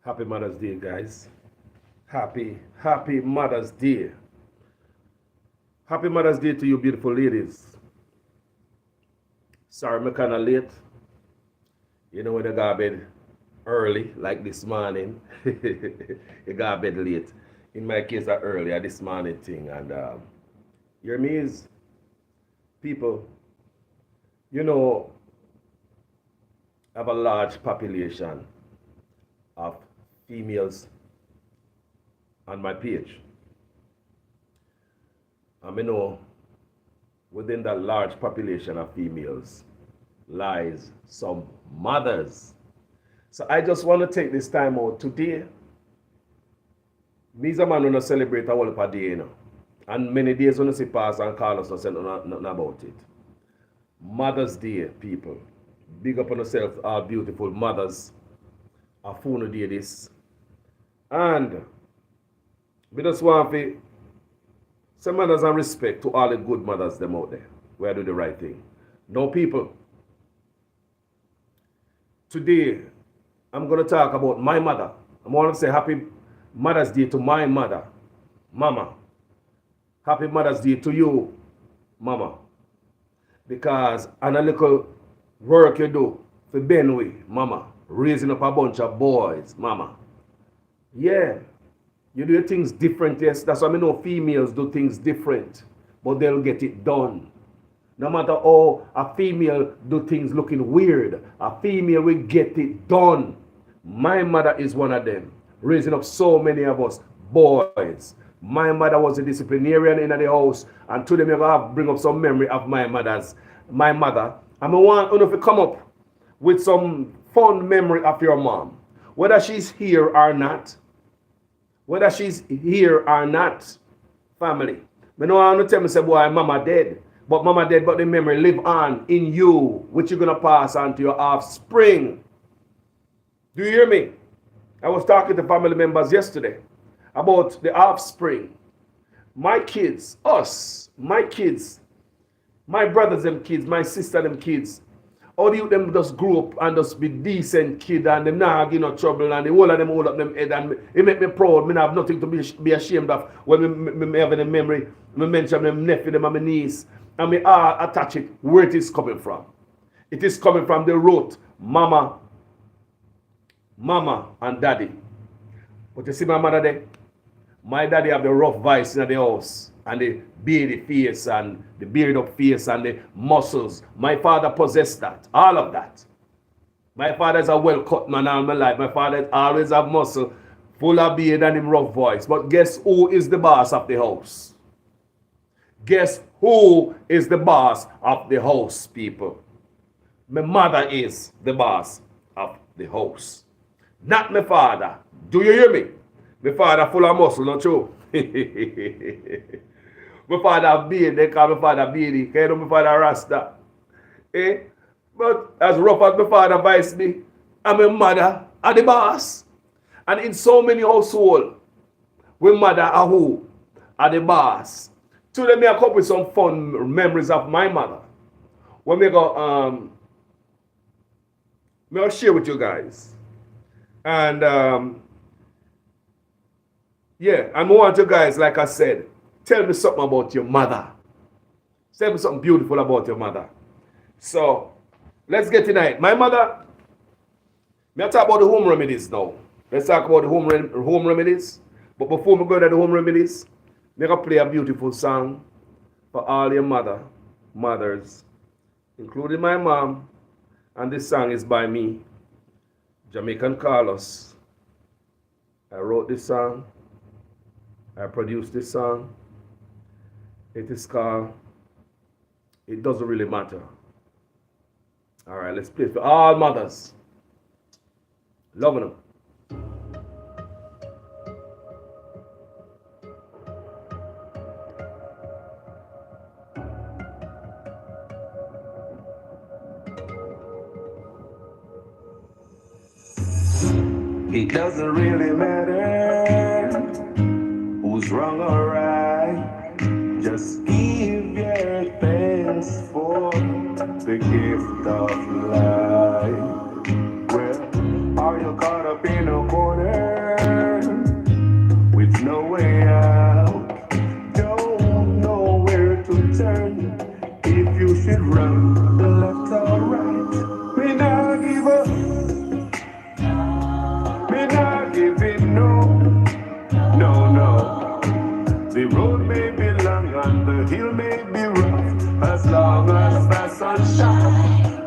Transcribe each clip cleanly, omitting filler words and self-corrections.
Happy Mother's Day, guys. Happy Mother's Day. Happy Mother's Day to you, beautiful ladies. Sorry, I'm kind of late. You know, when I got bed early, like this morning, you got bed late. In my case, earlier this morning thing. And your me is people, you know, have a large population of females on my page. I know within that large population of females lies some mothers. So I just want to take this time out today. These are man who celebrate a whole of a day, you know. And many days when you see pass and call us and say nothing about it. Mother's Day, people. Big up on yourself, our beautiful mothers. A phone day this. And we just want to say manners and respect to all the good mothers them out there where do the right thing. Now, people, today I'm going to talk about my mother. I want to say happy Mother's Day to my mother, Mama. Happy Mother's Day to you, Mama. Because on a little work you do for Benway, Mama. Raising up a bunch of boys, Mama. Yeah. You do things different, yes. That's why I know females do things different. But they'll get it done. No matter how a female do things looking weird, a female will get it done. My mother is one of them. Raising up so many of us boys. My mother was a disciplinarian in the house. And today I'm going to bring up some memory of my mother. And I want you to come up with some fond memory of your mom. Whether she's here or not. Whether she's here or not, family. I know I want to tell me, say, boy, mama dead. But mama dead, but the memory live on in you, which you're going to pass on to your offspring. Do you hear me? I was talking to family members yesterday about the offspring. My kids, us, my kids, my brothers, them kids, my sister, them kids, all the youth them just grew up and just be decent kid and them not give no trouble and the whole of them hold up them head and it make me proud. Me have nothing to be ashamed of when me have in memory. Me mention them nephew, them and my niece. And me all attach it where it is coming from. It is coming from the root, mama and daddy. But you see my mother there? My daddy have the rough voice in the house. And the beady face and the beard up face and the muscles. My father possessed that. All of that. My father is a well-cut man all my life. My father always have muscle, full of beard and him rough voice. But guess who is the boss of the house? Guess who is the boss of the house, people? My mother is the boss of the house. Not my father. Do you hear me? My father full of muscle, not true? My father beard, they call my father beardy. Can you know my father Rasta? Eh? But as rough as my father vice me, and my mother are the boss. And in so many households, my mother are who? Are the boss. Today me I come up with some fun memories of my mother. When me go I'll share with you guys. And yeah, and I want you guys, like I said, tell me something about your mother. Tell me something beautiful about your mother. So, let's get tonight. My mother, me talk about the home remedies now. Let's talk about the home remedies. But before we go to the home remedies, me gonna play a beautiful song for all your mothers, including my mom. And this song is by me, Jamaican Carlos. I wrote this song. I produced this song. It is called It Doesn't Really Matter. All right, let's play it for all mothers. Loving them. It doesn't really matter who's wrong or right. Just give your thanks for the gift of life. Well, are you caught up in a corner?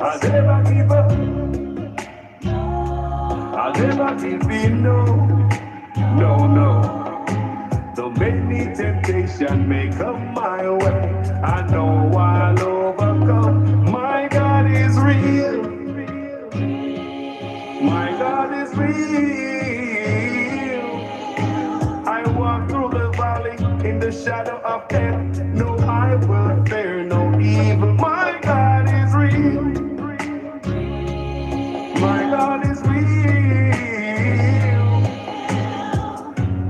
I never give up. I never give in, no, no, no. Though many temptations may come my way, I know I'll overcome. My God is real. My God is real. I walk through the valley in the shadow of death. No, I will fear no evil. My God is real. My God is real.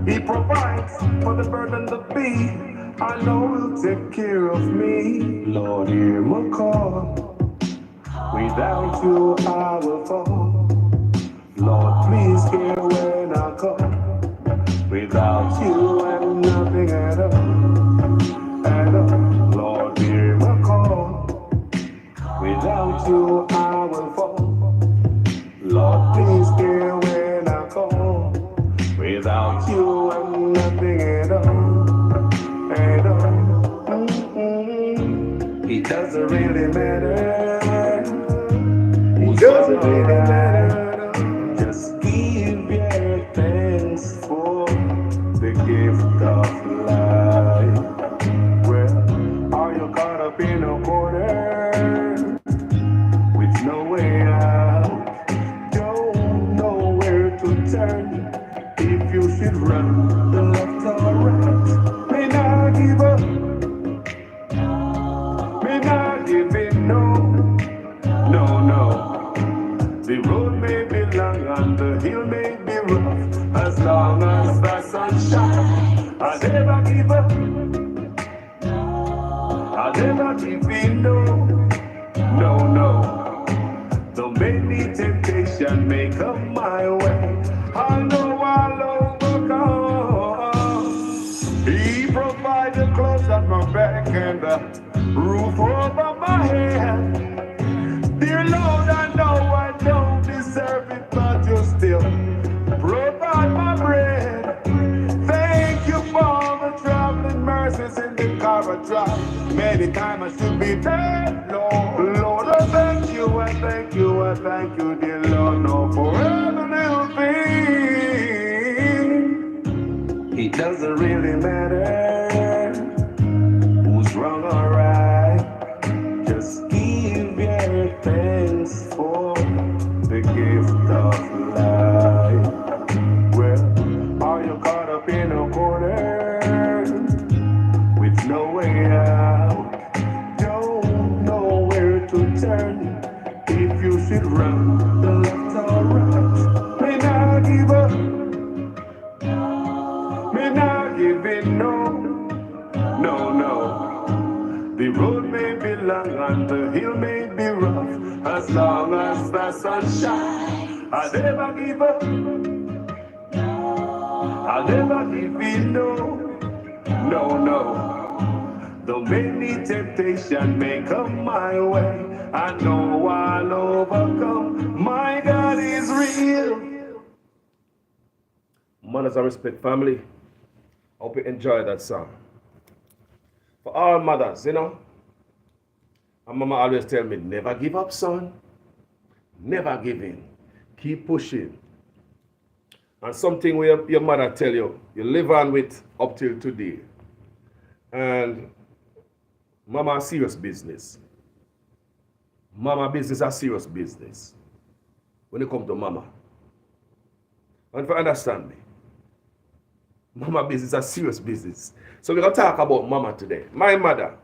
He provides for the burden to be. I know he'll take care of me. Lord, hear my call. Without you, I will fall. Lord, please hear when I call. Without you, I'm nothing at all. At all. Lord, hear my call. Without you, I will fall. Lord, please hear when I call. Without you, I'm nothing at all. At all. It doesn't really matter. It doesn't really matter. Just give your thanks for the gift of life. Well, are you caught up in a corner with no way out? Don't know where to turn. If you should run the left or right, may not give up, may not give in, no, no, no. The road may be long and the hill may be rough. As long as the sun shines, I never give up. I never give in, no, no, no. Though many temptations may come my way, I know I'll overcome. He provides the clothes on my back and the roof over my head. Dear Lord, I know I don't deserve it, but you still provide my bread. Thank you for the traveling mercies in the car I drive. Many times I should be dead, Lord. Lord, I thank you, I thank you, I thank you, dear Lord, no, for every little thing. It doesn't really matter who's wrong or right. Just give your thanks for the gift of life. Well, are you caught up in a corner with no way out? Don't know where to turn. If you should run the left or right, may not give up, may not give in, no, no, no. The road may be long and the hill may be rough. As long as the sun shines, I never give up. I never give in, no, no, no. Though many temptations may come my way, I know I'll overcome. My God is real. Mothers, I respect family. I hope you enjoy that song. For all mothers, and mama always tell me, never give up, son. Never give in. Keep pushing. And something where your mother tell you, you live on with up till today. And mama serious business. Mama business are serious business. When it comes to mama. And if you understand me, mama business are serious business. So we're going to talk about mama today. My mother.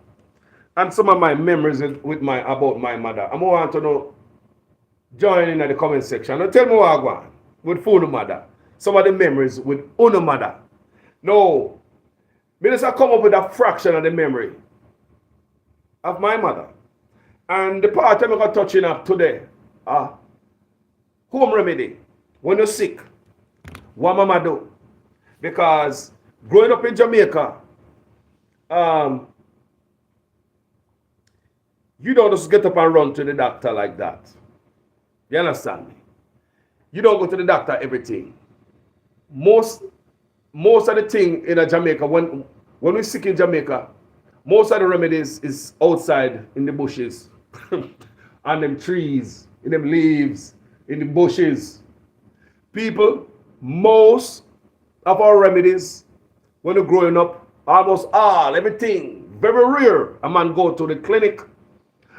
And some of my memories with about my mother. I want to know, join in the comment section. And tell me what I want with full mother. Some of the memories with Uno mother. No. Me just come up with a fraction of the memory of my mother. And the part I'm going to touch up today. Home remedy. When you're sick. What mama do? Because growing up in Jamaica, you don't just get up and run to the doctor like that. You understand me? You don't go to the doctor everything. Most of the thing in Jamaica, when we're sick in Jamaica, most of the remedies is outside in the bushes. on them trees, in them leaves, in the bushes. People, most of our remedies, when you're growing up, almost all, everything, very rare, a man go to the clinic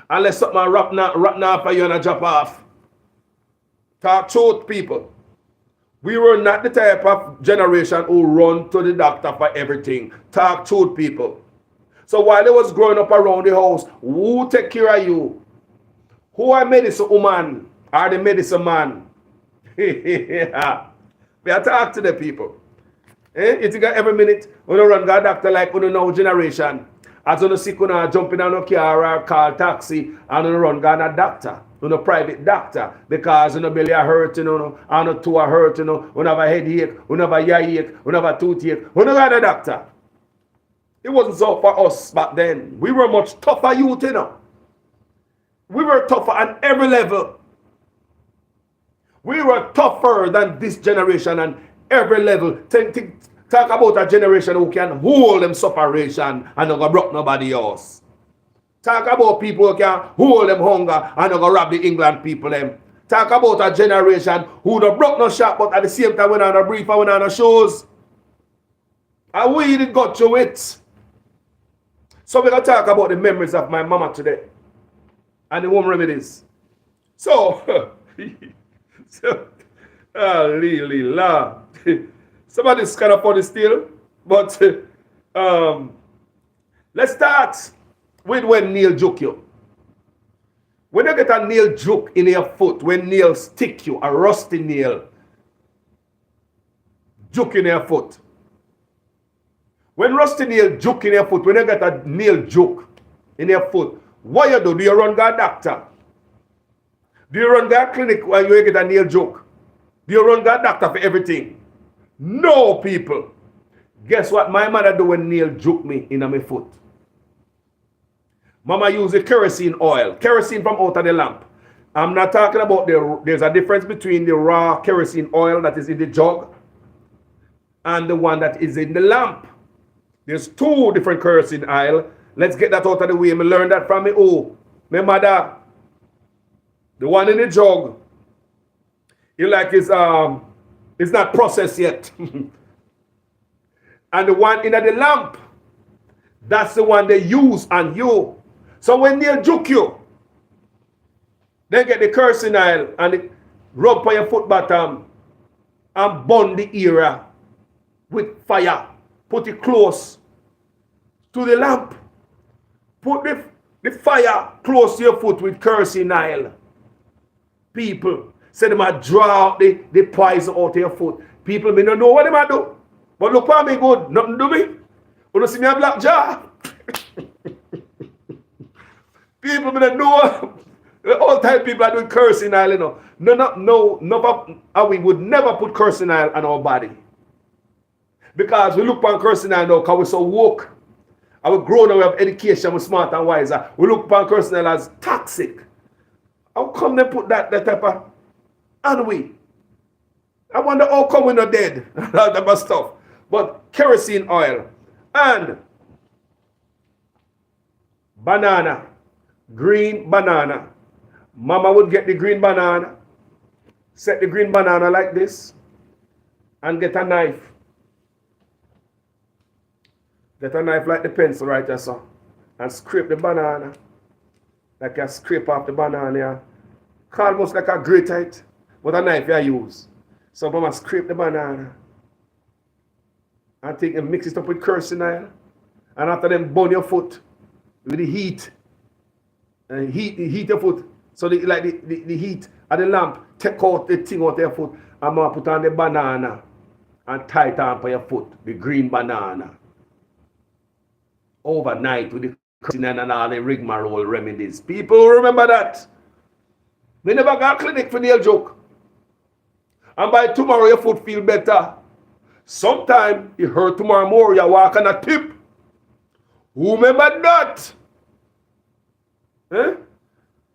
unless something rotten off for you and a drop off. Talk truth, people. We were not the type of generation who run to the doctor for everything. Talk truth, people. So while they was growing up around the house, who take care of you? Who are medicine woman? Are the medicine man? Yeah. We are talk to the people. You think every minute when you run to doctor like when you know generation, as you sick, you jump in on a car or call taxi and you run to a doctor, a private doctor, because you know belly are hurting, and your toe are hurting, you have a headache, you have a earache, you have a toothache, you have a doctor. It wasn't so for us back then. We were much tougher youth, We were tougher on every level. We were tougher than this generation on every level. Talk about a generation who can hold them separation and not go broke nobody else. Talk about people who can hold them hunger and not go rob the England people them. Talk about a generation who don't broke no shop but at the same time went on a brief and went on a shoes. And we did go through it. So we're going to talk about the memories of my mama today. And the home remedies. So, really, la. Some of this kind of funny still. But let's start with when nail juke you. When you get a nail juke in your foot, when nails stick you, a rusty nail juke in your foot. When rusty nail juke in your foot, when you get a nail juke in your foot, what you do? Do you run to a doctor? Do you run to a clinic when you get a nail juke? Do you run to a doctor for everything? No, people. Guess what my mother do when nail juke me in my foot? Mama use the kerosene oil. Kerosene from out of the lamp. I'm not talking about there's a difference between the raw kerosene oil that is in the jug and the one that is in the lamp. There's two different kerosene oil. Let's get that out of the way. I learned that from my mother. The one in the jug, it's not processed yet. And the one in the lamp, that's the one they use on you. So when they juke you, they get the kerosene oil and it rub on your foot bottom and burn the area with fire. Put it close to the lamp. Put the fire close to your foot with kerosene oil. People say they might draw out the poison out of your foot. People may not know what they might do. But look for me good. Nothing do me. You don't see me a black jaw. People may not know. All time people are doing kerosene oil, No, we would never put kerosene oil on our body. Because we look upon kerosene oil now because we're so woke. And we're grown and we have education, we're smart and wiser. We look upon kerosene oil as toxic. How come they put that type of on we? I wonder how come we're not dead. That type of stuff. But kerosene oil and banana, green banana. Mama would get the green banana, set the green banana like this, and get a knife. Get a knife like the pencil right there, so, and scrape the banana. Like you scrape off the banana, yeah. Almost like a grate it, but a knife you use. So mama scrape the banana and take and mix it up with kerosene oil. And after them burn your foot with the heat. And heat your foot. So the heat of the lamp take out the thing out of your foot. And mama put on the banana and tie it on for your foot, the green banana. Overnight with the kerosene and all the rigmarole remedies. People remember that. We never got a clinic for nail joke. And by tomorrow your foot feel better. Sometime you hurt tomorrow more, you walk on a tip. Who remember that? Eh?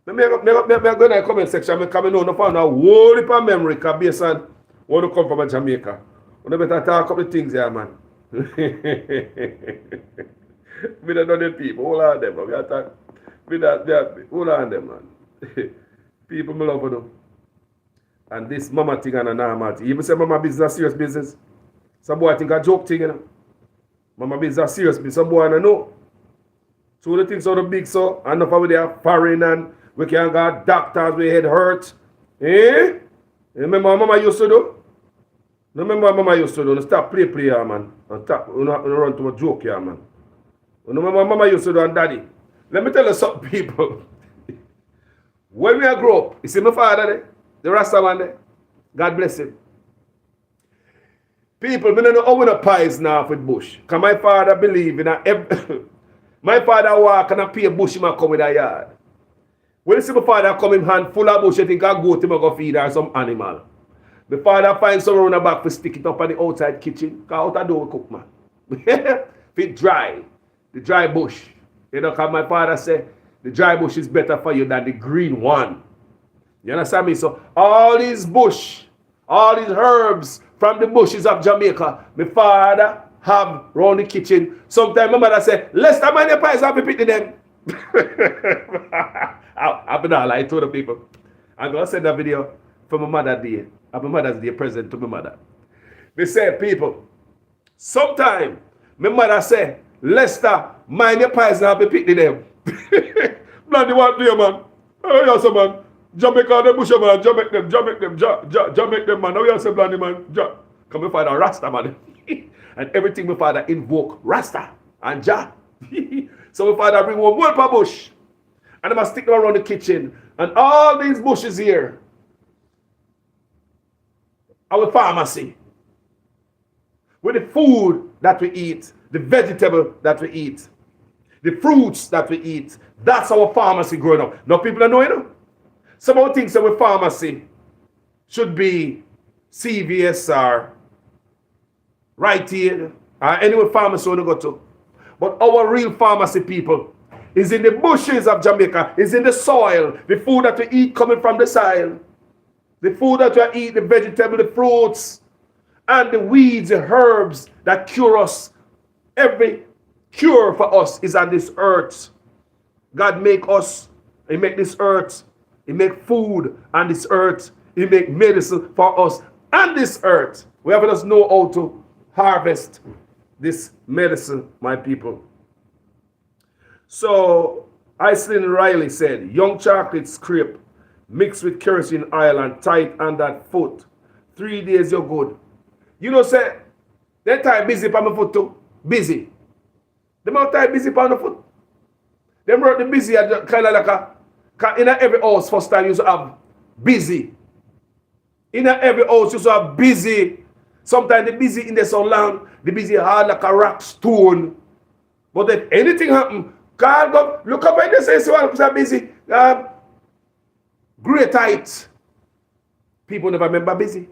Me go in the comment section. I'm coming on. I found a whole heap of memory based on when you come from Jamaica. You better talk up the things here, man. We don't know the people. Hold on them. We are talking. Hold on them, man. People me love them. And this mama thing and a normal thing. Even say mama business serious business. Some boy think a joke thing, you know. Mama business serious business. Some boy I know. So the things are the big so, and enough of them foreign and we can go doctors with head hurt. Eh? Remember what mama used to do? Remember what mama used to do? No stop play here, man. And stop run to a joke here, man. Remember what mama used to do and daddy? Let me tell you something, people. When we grow up, you see my father there? The Rasta man there? God bless him. People, I don't know how we pies now with bush. Because my father believe in my father walk and pay bush him and come with a yard. When you see my father come in hand full of bush, you think I go to him and go feed her some animal. My father finds some around the back to stick it up on the outside kitchen. Because out the door we cook, man. If dry, the dry bush. You know, because my father said, the dry bush is better for you than the green one. You understand me? So all these bush, all these herbs from the bushes of Jamaica, my father have around the kitchen. Sometimes my mother say, let's have my pies, I'll be picking them. I've been all like to the people. I'm going to send a video for my Mother's Day. My Mother's Day present to my mother. They say, people, sometimes my mother say, Lester, mind your pies and I'll be picking them. Bloody what there, man? Oh, yes, man. Jamaica, the bush, man. Jamaica them, man. Oh, yes, bloody man. Come my father Rasta, man. And everything my father invoke Rasta and Jah. So my father bring one per bush. And I must stick them around the kitchen. And all these bushes here, our pharmacy. With the food that we eat, the vegetable that we eat, the fruits that we eat, that's our pharmacy growing up. Now people are knowing, you know? Some of the things that our pharmacy should be CVS or Right Aid or any pharmacy we go to. But our real pharmacy, people, is in the bushes of Jamaica, is in the soil, the food that we eat coming from the soil, the food that we eat, the vegetable, the fruits, and the weeds, the herbs that cure us. Every cure for us is on this earth. God make us, He make this earth, He make food on this earth, He make medicine for us on this earth. We have to just know how to harvest this medicine, my people. So, Iceland Riley said, young chocolate scrape mixed with kerosene oil and tight on that foot. 3 days you're good. You know, say, that time busy on my foot too. Busy. The amount time busy on the foot. Them work the busy kind of like a, in every house first time you used to have busy. In every house you used to have busy. Sometimes the busy in there so long, the busy hard like a rock stone. But if anything happen, God go, look up when they say so I'm busy. Great height. People never remember busy.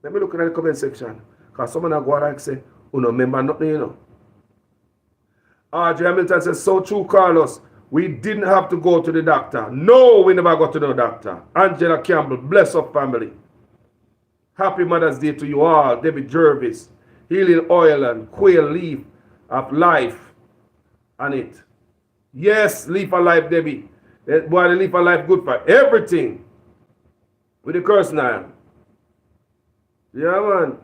Let me look at the comment section. Because someone go out and say, oh no, remember nothing, you know. Audrey Hamilton says, so true, Carlos. We didn't have to go to the doctor. No, we never got to the doctor. Angela Campbell, bless our family. Happy Mother's Day to you all. David Jervis, healing oil and quail leaf of life on it. Yes, leaf of life, Debbie. Boy, the leaf of life good for everything. With the curse now. Yeah, man.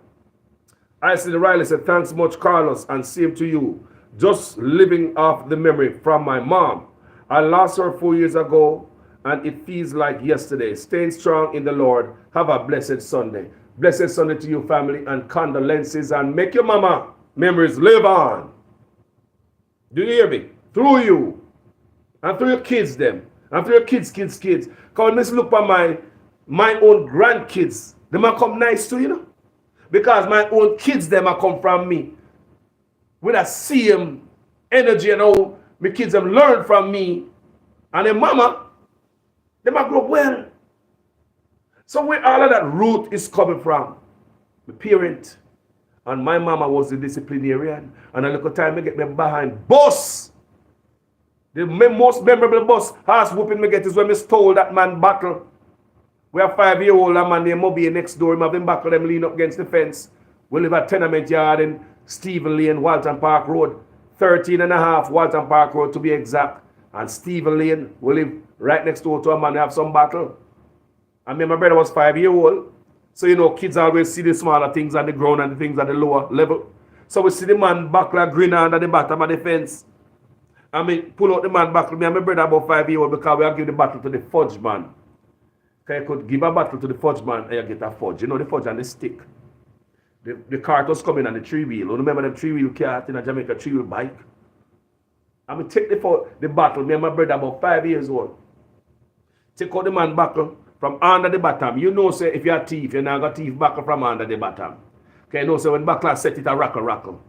I see the Riley said, thanks much, Carlos, and same to you. Just living off the memory from my mom. I lost her 4 years ago, and it feels like yesterday. Staying strong in the Lord. Have a blessed Sunday. Blessed Sunday to you, family, and condolences, and make your mama memories live on. Do you hear me? Through you, and through your kids, them, and through your kids. Come let's look at my own grandkids. They might come nice too, you know. Because my own kids, they might come from me. With that same energy and all my kids have learned from me. And their mama, they might grow up well. So where all of that root is coming from, my parent, and my mama was the disciplinarian. And a little time I get them behind boss. The most memorable boss ass whooping me get is when me stole that man battle. We have 5-year-old a man named Moby next door. Him have them battle them lean up against the fence. We live at tenement yard in Stephen Lane, Walton Park Road. 13 and a half Walton Park Road to be exact. And Stephen Lane, we live right next door to a man, they have some battle. I mean, my brother was 5 years old. So, you know, kids always see the smaller things on the ground and the things at the lower level. So we see the man buckler grin under the bottom of the fence. I mean, pull out the man buckle. Me and my brother about 5 years old because we are give the battle to the fudge man. Because you could give a battle to the fudge man and you get a fudge. You know the fudge and the stick. The cart was coming on the 3-wheel. You remember them 3-wheel cart in a Jamaica 3-wheel bike? I mean, take the battle. Me and my brother about 5 years old. Take out the man buckle from under the bottom. You know, say, if you're a thief, you're not got thief buckle from under the bottom. Okay, you know, so when buckler set it a rackle.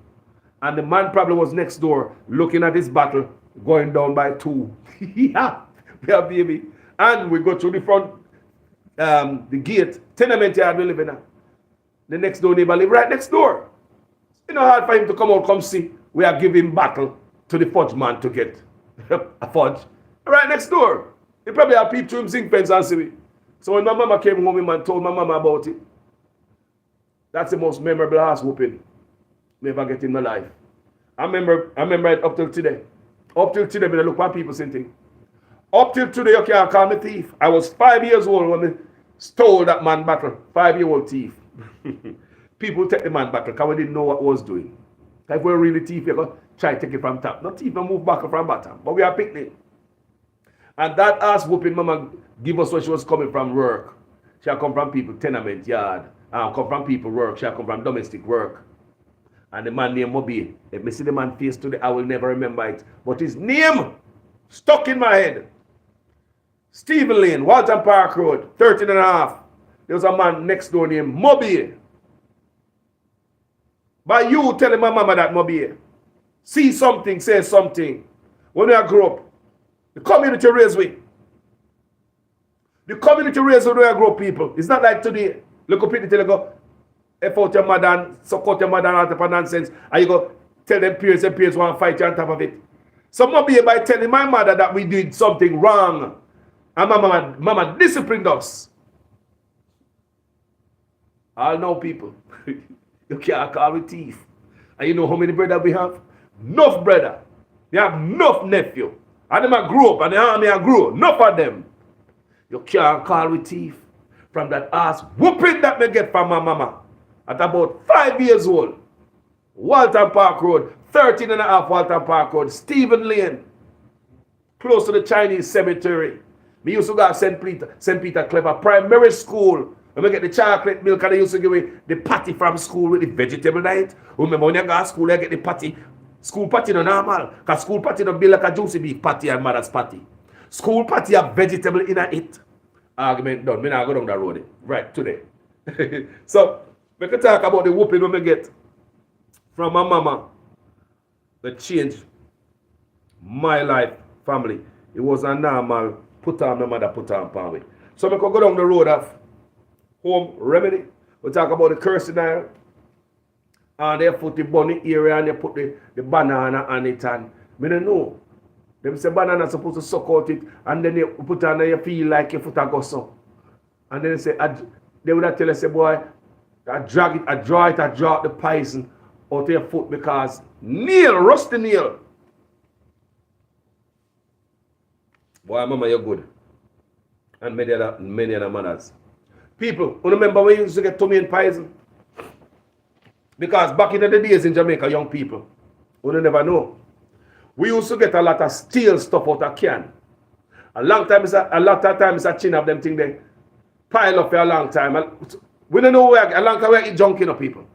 And the man probably was next door looking at his battle going down by 2. Yeah, baby. And we go through the front, the gate, tenement yard we live in. The next door neighbor live right next door. It's not hard for him to come out, come see. We are giving battle to the fudge man to get a fudge. Right next door. He probably have people to him zinc fence and see me. So when my mama came home, and told my mama about it. That's the most memorable ass whooping I ever get in my life. I remember it up till today. Up till today, when I look at people saying things. Up till today, you can't call me thief. I was 5 years old when I stole that man battle. 5-year-old thief. People take the man battle because we didn't know what I was doing. If we were really thief, you're going to try to take it from top. Not thief, no move back from bottom. But we are picnic. And that ass whooping mama give us when she was coming from work. She had come from people tenement yard. Come from people work. She had come from domestic work. And the man named Moby. If I see the man face today, I will never remember it. But his name stuck in my head. Stephen Lane, Walton Park Road, 13 and a half. There was a man next door named Moby. By you telling my mama that Moby, see something, say something. When I grew up, the community raised me. The community raised when I grow up, people. It's not like today. Look up at the go, F out your mother and suck out your mother and all type of nonsense. And you go tell them peers want to fight you on top of it. So Moby by telling my mother that we did something wrong. And mama disciplined us. All know people. You can't call me thief. And you know how many brothers we have? Enough brother. They have enough nephew. And them I grew up and the army I grew up. Enough of them. You can't call me thief. From that ass whooping that me get from my mama. At about 5 years old. Walton Park Road. 13 and a half Walton Park Road. Stephen Lane. Close to the Chinese cemetery. Me used to go to St. Peter Clever Primary School. When we get the chocolate milk and they used to give me the patty from school with the vegetable diet. Remember when you go to school, you get the patty. School patty no normal. Because school patty don't be like a juicy beef patty and mother's patty. School patty have vegetable in it. Argument done. Me now go down that road. Right, today. So, we can talk about the whooping when we get from my mama. That changed my life, family. It was a normal put on my mother, put on power. So we can go down the road of home remedy. We talk about the cursing there. And they put the bunny area and they put the banana on it. And I don't know. Them say banana supposed to suck out it. And then you put on and you feel like your foot a go so. And then they say, they would tell you, say, boy, I draw the poison out of your foot because nail, rusty nail. Boy, mama, you're good. And many other mothers. People, you remember when you used to get tummy and poison? Because back in the days in Jamaica, young people, you never know. We used to get a lot of steel stuff out of can. A lot of times a chin of them thing they pile up for a long time. We don't know where a long time we eat junk, you know, people.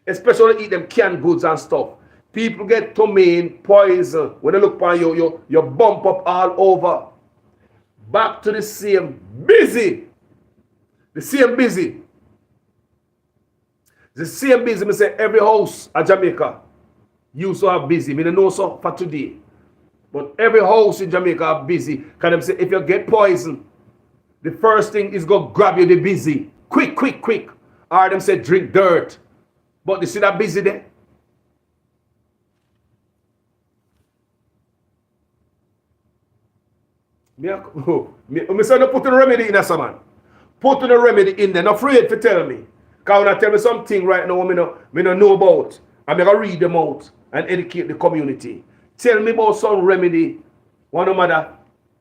Especially eat them canned goods and stuff. People get tummy, poison. When they look upon you, you bump up all over. Back to the same busy. The same busy. The same busy. Me say every house at Jamaica used to have busy. Me don't know so for today. But every house in Jamaica are busy. Can them say if you get poison, the first thing is go grab you the busy. Quick. Or them say drink dirt. But you see that busy there? Me say no put a remedy in there, man. Put a remedy in there. Not afraid to tell me. Because when I tell me something right now, me no know about. I'm going to read them out and educate the community. Tell me about some remedy. One mother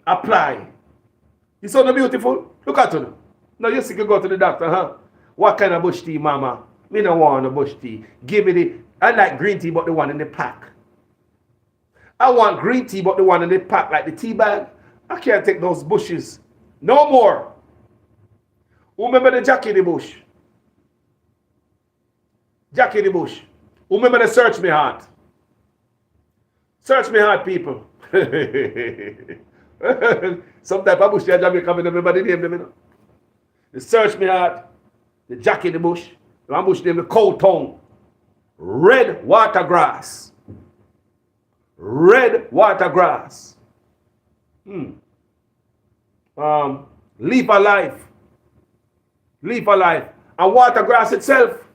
Apply. You saw no beautiful? Look at it. Now you see you go to the doctor, huh? What kind of bush tea, mama? Me no want a bush tea. Give me the, I like green tea, but the one in the pack. I want green tea, but the one in the pack, like the tea bag. I can't take those bushes. No more. Who remember the Jackie in the bush? Jackie in the bush. Who remember the search me heart? Search me heart, people. Some type of bush there, Jamaica, I remember the name them, you know. The search me heart, the Jackie in the bush, the one bush named the cold tongue, red water grass. Red water grass. Leaf of life. Leaf of life. And water grass itself.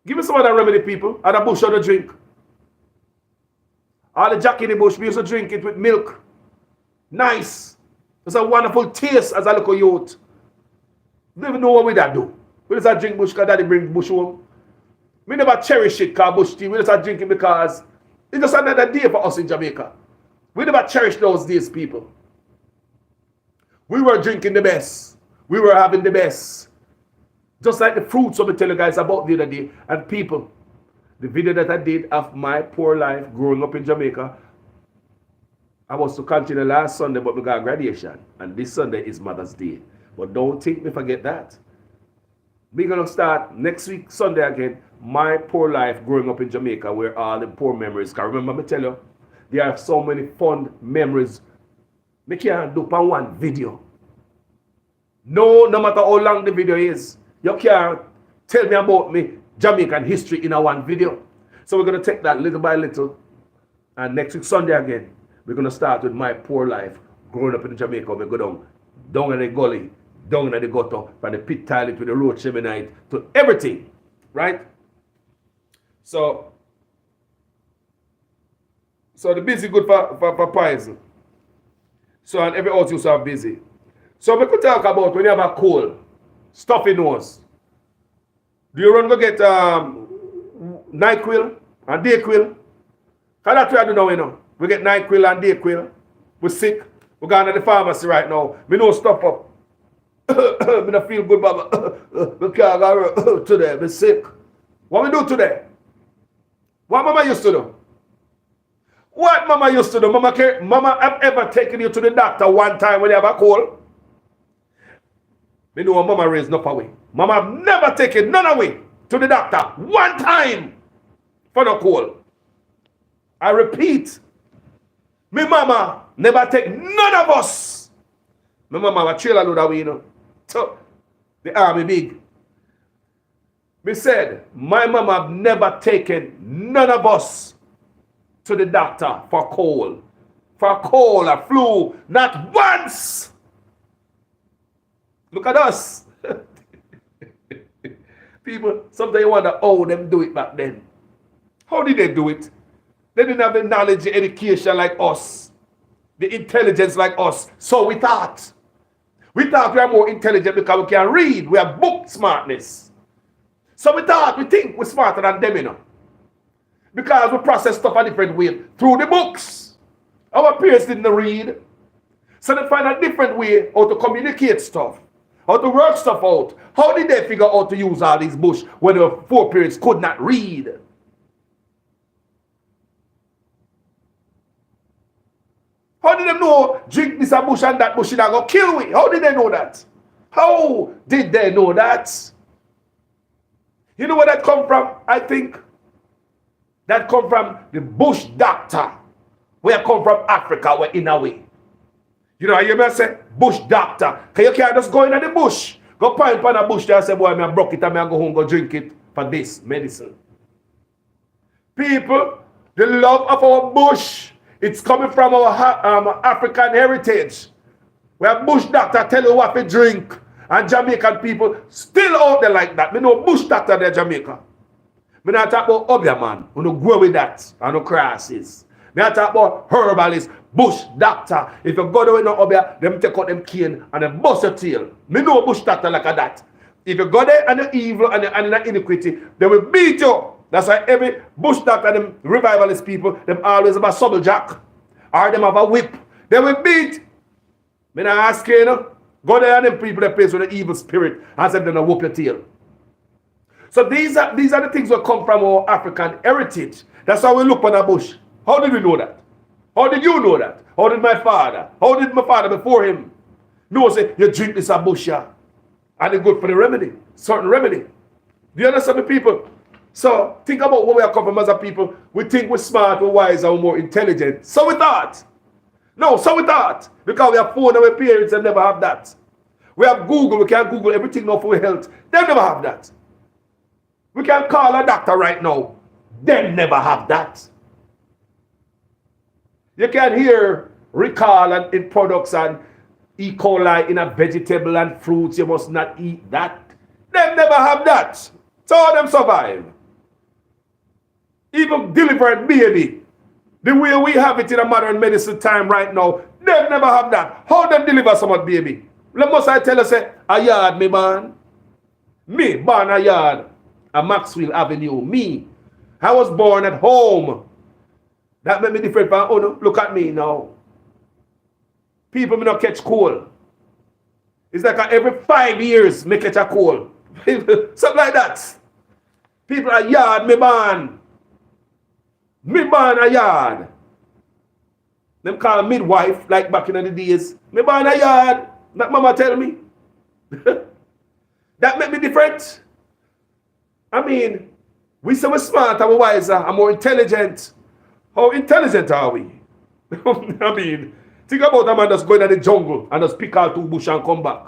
Give me some of that remedy, people. And a bush on the drink. All the Jack in the bush, we used to drink it with milk. Nice. It's a wonderful taste as a little youth. Don't even know what we that do. We just drink bush because daddy bring bush home. We never cherish it called bush tea. We just drink it because it's just another day for us in Jamaica. We never cherish those days, people. We were drinking the best. We were having the best. Just like the fruits I tell you guys about the other day. And people, the video that I did of my poor life growing up in Jamaica, I was to continue last Sunday, but we got graduation. And this Sunday is Mother's Day. But don't think me forget that. We're going to start next week, Sunday again, my poor life growing up in Jamaica, where all the poor memories. Because remember me tell you, there are so many fond memories. Me can't do on one video. No matter how long the video is, you can't tell me about me Jamaican history in a one video. So we're going to take that little by little. And next week, Sunday again, we're going to start with my poor life growing up in Jamaica. We go down in the gully, down in the gutter, from the pit toilet to the road chimney to everything. Right? So the busy good for poison. So and every house used to have busy. So we could talk about when you have a cold, stuffy nose. Do you run go get NyQuil and Dayquil? Because that's what I do now, you know. We get NyQuil and Dayquil. We're sick. We're going to the pharmacy right now. We know stuff up. Me don't feel good, Baba. We can't go today. We're sick. What we do today? What Mama used to do? What Mama used to do? Mama have ever taken you to the doctor one time when you have a cold? Me know Mama raised up away. Mama have never taken none away to the doctor one time for the cold. I repeat, me Mama never take none of us. My Mama have a trailer load away, you know. So, the army big. Me said, my Mama have never taken none of us to the doctor for cold. For cold or flu. Not once. Look at us. People, sometimes you wonder how them do it back then. How did they do it? They didn't have the knowledge, the education like us. The intelligence like us. So we thought. We thought we are more intelligent because we can read. We have book smartness. So we think we're smarter than them, you know. Because we process stuff a different way through the books. Our parents didn't read. So they find a different way how to communicate stuff. How to work stuff out. How did they figure out to use all these bush when the foreparents could not read? How did they know drink this a bush and that bush is not going to kill we? How did they know that? How did they know that? You know where that come from? I think that come from the bush doctor. Where come from Africa, where in a way. You know, you may say, bush doctor. Because you can't just go into the bush. Go pine on a bush there and say, boy, I broke it and I go home, go drink it for this medicine. People, the love of our bush, it's coming from our African heritage. Where bush doctor tell you what to drink. And Jamaican people still out there like that. We know bush doctor there Jamaica. We not talk about obia man. We don't go with that. And no crosses. We not talk about herbalist, bush doctor. If you go there with no obia, them take out them cane and them bust your tail. Me know bush doctor like that. If you go there and the evil and the iniquity, they will beat you. That's why every bush doctor, them revivalist people, them always about subtle jack. or them have a whip. They will beat. Me not ask you, you know. Go there and them people that place with the evil spirit and say they're gonna whoop your tail. So these are the things that come from our African heritage. That's how we look on the bush. How did we know that? How did you know that? How did my father? How did my father before him know? Say you drink this a bush, yeah, and it's good for the remedy, certain remedy. Do you understand, the people? So think about where we are come from as a people. We think we're smart, we're wise, and we're more intelligent. So we thought. No, so we thought. Because we have phone and our parents and never have that. We have Google, we can Google everything now for our health. They never have that. We can call a doctor right now. They never have that. You can hear recall and in products and E. coli in a vegetable and fruits. You must not eat that. They never have that. So them survive. Even delivered baby. The way we have it in a modern medicine time right now, they never have that. How them deliver someone baby? Let must I tell you, say, a yard, me man. Me, born a yard. A Maxwell Avenue. Me. I was born at home. That made me different from, oh no, look at me now. People may not catch cold. It's like every 5 years me catch a cold. Something like that. People are yard, me born. Me born a yard. Them call midwife, like back in the days. Me born a yard. That mama tell me. That make me different. I mean, we say we're smarter, we're wiser, and more intelligent. How intelligent are we? I mean, think about a man that's going to the jungle and just pick out 2 bush and come back.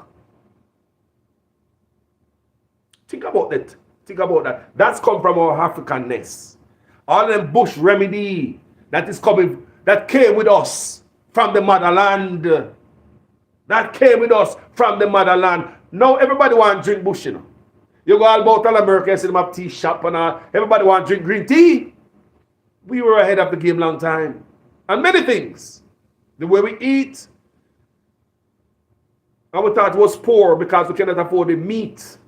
Think about that. Think about that. That's come from our Africanness. All them bush remedy that is coming, that came with us from the motherland. That came with us from the motherland. Now everybody want to drink bush, you know. You go all about all America, see them have tea shop and all. Everybody want to drink green tea. We were ahead of the game long time. And many things. The way we eat. And we thought it was poor because we cannot afford the meat.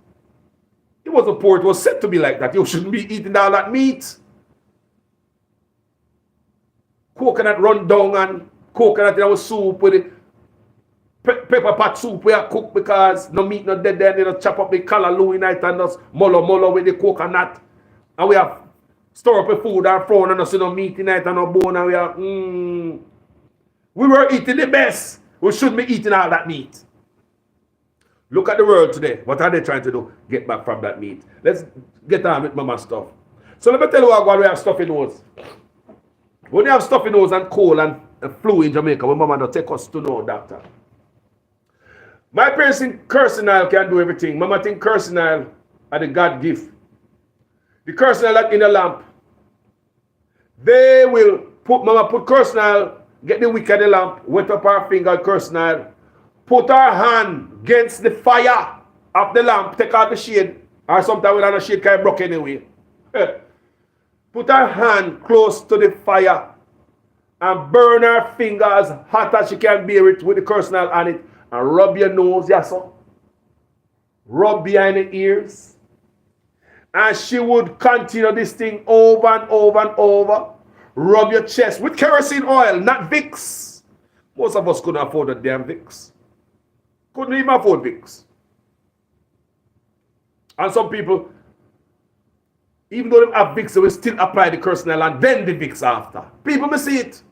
It wasn't poor, it was said to be like that. You shouldn't be eating all that meat. Coconut run down and coconut in our soup with it. Pepper pot soup we are cook because no meat not dead there. They just chop up the callaloo in night and just mullo with the coconut. And we have store up the food and thrown and us no meat in night and no bone and we are we were eating the best. We shouldn't be eating all that meat. Look at the world today. What are they trying to do? Get back from that meat. Let's get on with mama stuff. So let me tell you what we have stuffy nose. When you have stuffy nose and cold and flu in Jamaica, when mama don't take us to know doctor. My parents think cursing oil can do everything. Mama think cursing oil are the God gift. The cursing oil in the lamp. They will put, mama put cursing oil, get the wick of the lamp, wet up her finger, cursing oil, put her hand against the fire of the lamp, take out the shade, or sometimes without a shade can broke anyway. Put her hand close to the fire and burn her finger as hot as she can bear it with the cursing oil on it. And rub your nose, yes, sir. Rub behind the ears. And she would continue this thing over and over and over. Rub your chest with kerosene oil, not Vicks. Most of us couldn't afford the damn Vicks. Couldn't even afford Vicks. And some people, even though they have Vicks, they will still apply the cursing oil and then the Vicks after. People may see it.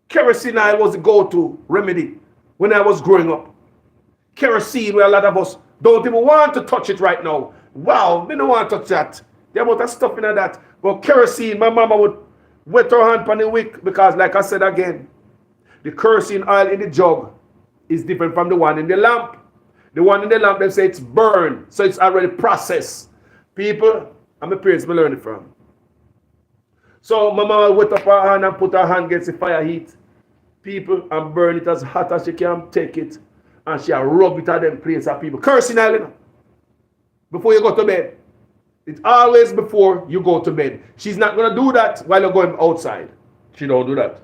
Kerosene oil was the go-to remedy when I was growing up. Kerosene, where a lot of us don't even want to touch it right now. Wow, we don't want to touch that. There was stuff in that. But kerosene, my mama would wet her hand on the wick because, like I said again, the kerosene oil in the jug is different from the one in the lamp. The one in the lamp, they say it's burned, so it's already processed. People, and my parents, me learn it from. So my mama would wet up her hand and put her hand against the fire heat. People, and burn it as hot as she can take it. And she rub it at them place of people. Cursing oil, you know, before you go to bed. It's always before you go to bed. She's not going to do that while you're going outside. She don't do that.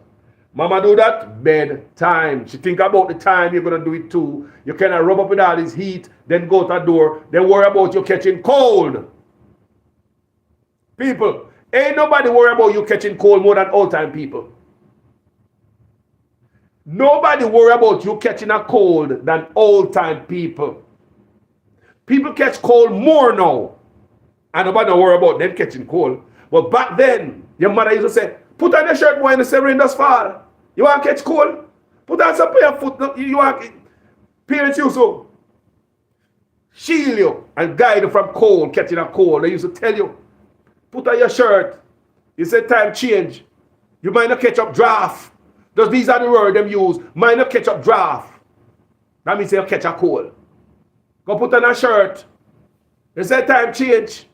Mama do that, bedtime. She think about the time you're going to do it too. You cannot rub up with all this heat, then go to the door, then worry about you catching cold. People, Ain't nobody worry about you catching cold more than old-time people. Nobody worry about you catching a cold than old-time people. People catch cold more now. And nobody don't worry about them catching cold. But back then, your mother used to say, put on your shirt boy and the rain does fall. You want to catch cold? Put on some pair of foot. You want parents used to shield you and guide you from cold, catching a cold. They used to tell you, put on your shirt. You said time change. You might not catch up draft. Just these are the words them use. Might not catch up draft. That means you catch a cold. Go put on a shirt. They said time change.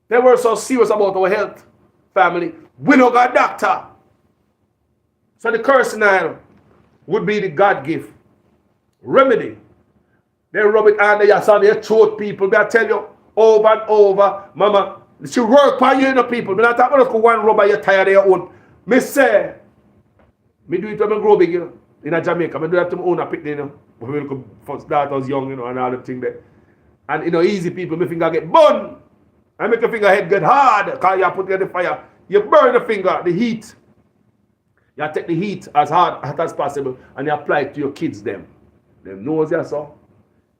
They were so serious about our health, family. We don't got a doctor. So the cursing oil would be the God gift. Remedy. They rub it under your son, they throat people. They tell you over and over, mama, she work for you, you know, people. I'm not talking about one rubber, you're tired of your own. Me say, me do it when I grow big, you know, in Jamaica. I do that to my own picnic, you know. When we first start, I was young, you know, and all the thing there. And, you know, easy people, my finger get burned. I make your finger head get hard, because you put it in the fire. You burn the finger, the heat. You take the heat as hard as possible, and you apply it to your kids, them. Them nose, you saw.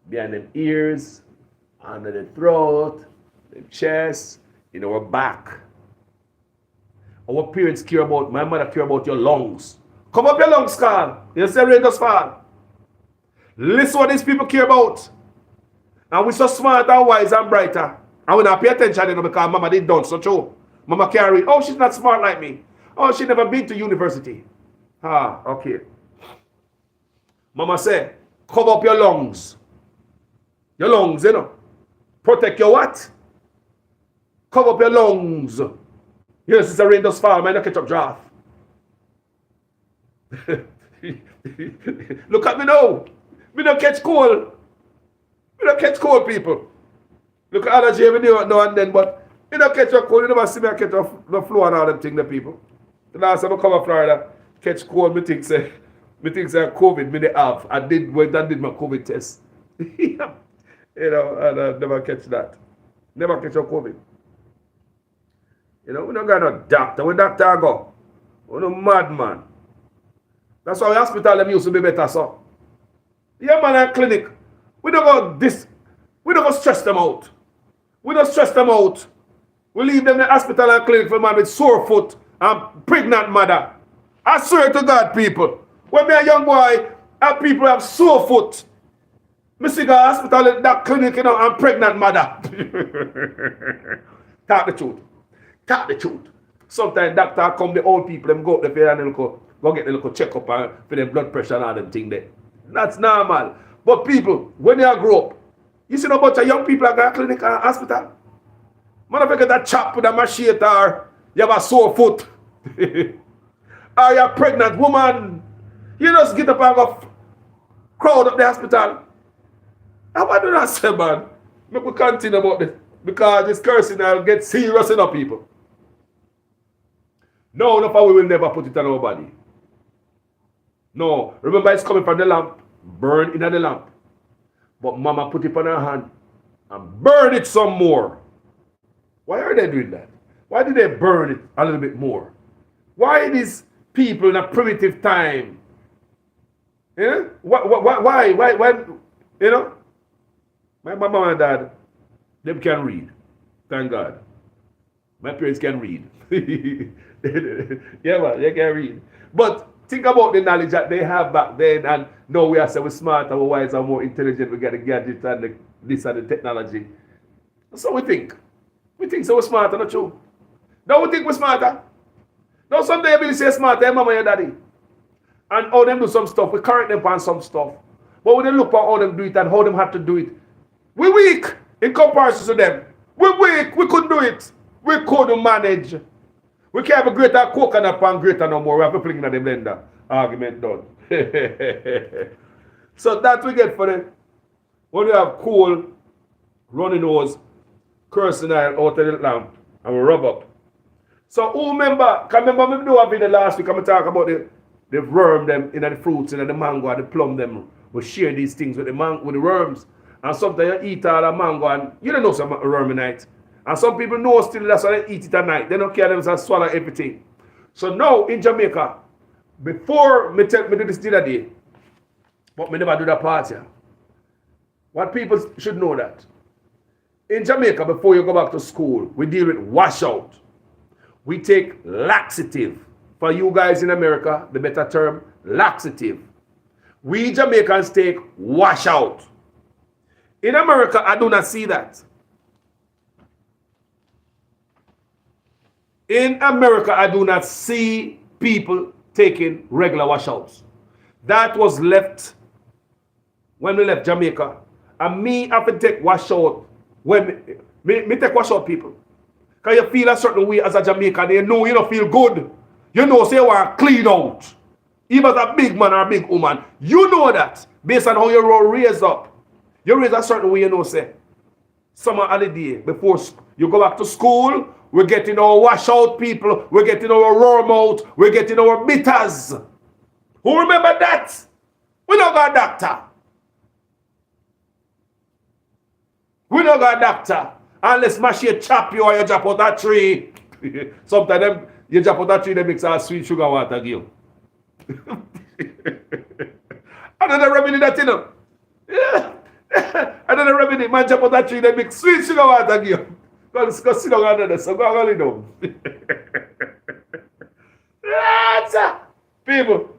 Behind them ears, under the throat, the chest, in our back. Our parents care about, my mother care about your lungs. Come up your lungs, Carl. You say rain does fall. Listen what these people care about. And we're so smart and wise and brighter. And we not pay attention to them because mama did done so true. Mama can't read. Oh, she's not smart like me. Oh, she never been to university. Ah, okay. Mama said, cover up your lungs. Your lungs, you know. Protect your what? Cover up your lungs. Yes, it's a rain does fall. Might not catch up draft. Look at me now. Me don't catch cold. Me don't catch cold, people. Look at allergy every now and then, but me don't catch a cold. You never see me catch the flu and all them things, the people. The last time I come to Florida, catch cold, me think say COVID, me they have. I did my COVID test. You know, and I never catch that. Never catch a COVID. You know, we don't got no doctor. We doctor go. We're no madman. That's why the hospital them used to be better, so. Yeah, man, at clinic. We don't go this. We don't go stress them out. We don't stress them out. We leave them in the hospital and clinic for a man with sore foot and pregnant mother. I swear to God, people. When me a young boy, have people have sore foot. Me see the hospital in that clinic, you know, and pregnant mother. Talk the truth. Talk the truth. Sometimes doctor come, the old people, them go up there and go get the little check up and for them blood pressure and all them thing there. That's normal. But people, when you grow up, you see a bunch of young people at the clinic and hospital. Motherfucker that chop with a machete or you have a sore foot. Or you're a pregnant woman. You just get up and go crowd up the hospital. How about do that say, man? Make we continue about this. Because this cursing will get serious enough, people. No, we will never put it on our body. No, remember it's coming from the lamp. Burn in the lamp. But mama put it on her hand and burn it some more. Why are they doing that? Why did they burn it a little bit more? Why these people in a primitive time? Yeah? Why? You know? My mom and dad, them can read. Thank God. My parents can read. Yeah, man, they can read. But think about the knowledge that they have back then, and now we are so smart and wise and more intelligent. We get the gadget and this and the technology. So we think. We think so we're smarter, not true. Don't we think we're smarter? Now someday you say smarter, your mama and your daddy. And how them do some stuff, we correct them on some stuff. But when they look at how them do it and how them have to do it, we're weak in comparison to them. We're weak, we couldn't do it. We couldn't manage. We can't have a greater coconut and greater no more. We have to fling in the blender. Argument done. So that we get for them. When we have cold, runny nose, cursing oil out of the lamp, and we rub up. So who remember, can remember me do a video last week, I'm talk about the worm them in the fruits, in the mango and the plum them. We share these things with the worms. And sometimes you eat all the mango and you don't know some worm in it. And some people know still that's why they eat it at night. They don't care themselves swallow everything. So now in Jamaica, before me do this the other day, but me never do that part here. What people should know that. In Jamaica, before you go back to school, we deal with washout. We take laxative. For you guys in America, the better term, laxative. We Jamaicans take washout. In America, I do not see that. In America, I do not see people taking regular washouts. That was left when we left Jamaica. And me have to take washout when me take washout people. Because you feel a certain way as a Jamaican, you know you don't feel good. You know, say you want to clean out. Even as a big man or a big woman. You know that based on how you were raised up. You raised a certain way, you know, say. Summer holiday, before you go back to school, we're getting our washout people, we're getting our worm out, we're getting our bitters. Who remember that? We don't got a doctor. We don't got a doctor. Unless Mashi chop you or you drop out a tree. Sometimes you drop out a tree, they mix a sweet sugar water give you. Another remedy that you know. Yeah. Another remedy, man drop out a tree, they mix sweet sugar water give you. Go sit down under this, so go on down. People,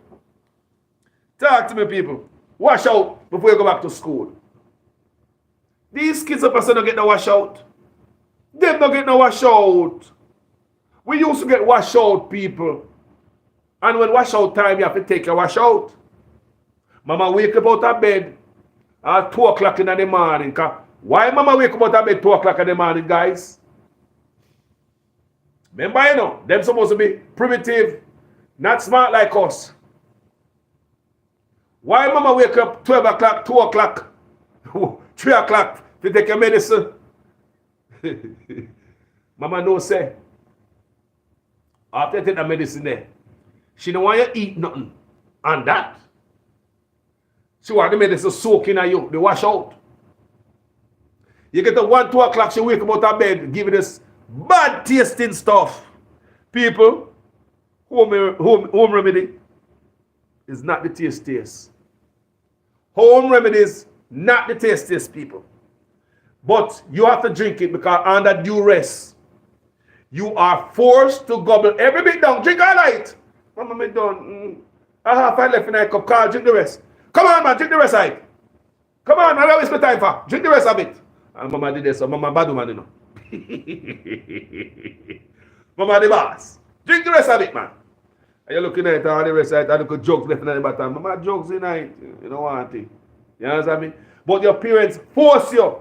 talk to me, people. Wash out before you go back to school. These kids up don't get no wash out. Them don't get no wash out. We used to get wash out, people. And when wash out time, you have to take your wash out. Mama wake up out of bed at 2 o'clock in the morning. Why mama wake up out of bed 2 o'clock in the morning, guys? Remember, you know, them supposed to be primitive, not smart like us. Why mama wake up 12 o'clock, 2 o'clock, 3 o'clock to take your medicine? Mama no say, after you take the medicine there, she don't want you to eat nothing. And that, she want the medicine soaking at you, they wash out. You get to 1, 2 o'clock, she wake up out of bed, give you this bad tasting stuff. People, home remedy is not the tastiest. Home remedies, not the tastiest, people. But you have to drink it because under duress, you are forced to gobble every bit down. Drink all night. Mama, me done. I have 5 left in a cup. Carl, drink the rest. Come on, man, drink the rest of it. Come on, I don't waste my time for. Drink the rest of it. And mama did this, so mama bad woman, you know. Mama the boss. Drink the rest of it, man. And you're looking at it, all the rest of it, and look at jokes left in the bottom. Mama jokes in it. You don't want it. You understand me? But your parents force you.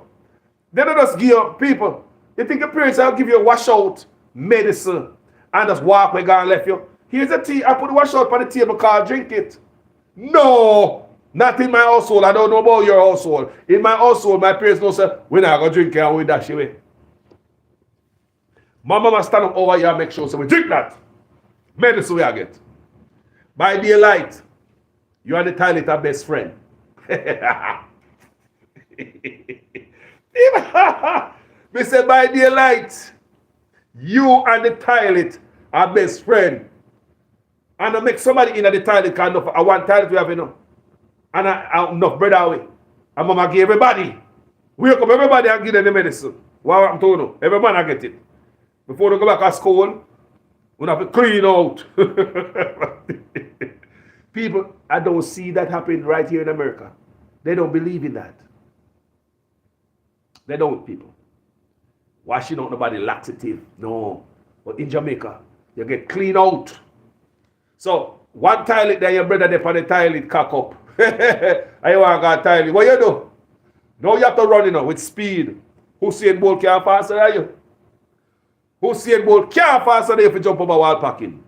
They don't just give you people. You think your parents will give you a washout medicine and just walk away and left you. Here's the tea. I put the washout on the table, Carl, drink it. No. Not in my household. I don't know about your household. In my household, my parents don't say, we're not going to drink it and we dash away. My mama stand up over here and make sure so we drink that. Medicine we get. By daylight, you and the toilet are best friend. Me say by daylight, you and the toilet are best friend. And I make somebody in the toilet kind of, I want toilet we have enough. And I enough bread away. And mama give everybody. Wake up everybody and give them the medicine. What I'm telling you, every man I get it. Before they go back to school, we have to clean out. People, I don't see that happen right here in America. They don't believe in that. They don't, people. Washing out nobody laxative. No. But in Jamaica, you get clean out. So, one toilet there, your brother there on the toilet cock up. And you want to go toilet. What you do? Now you have to run, you know, with speed. Usain Bolt can't faster than you. Usain Bolt can't faster than you if you jump over wall packing.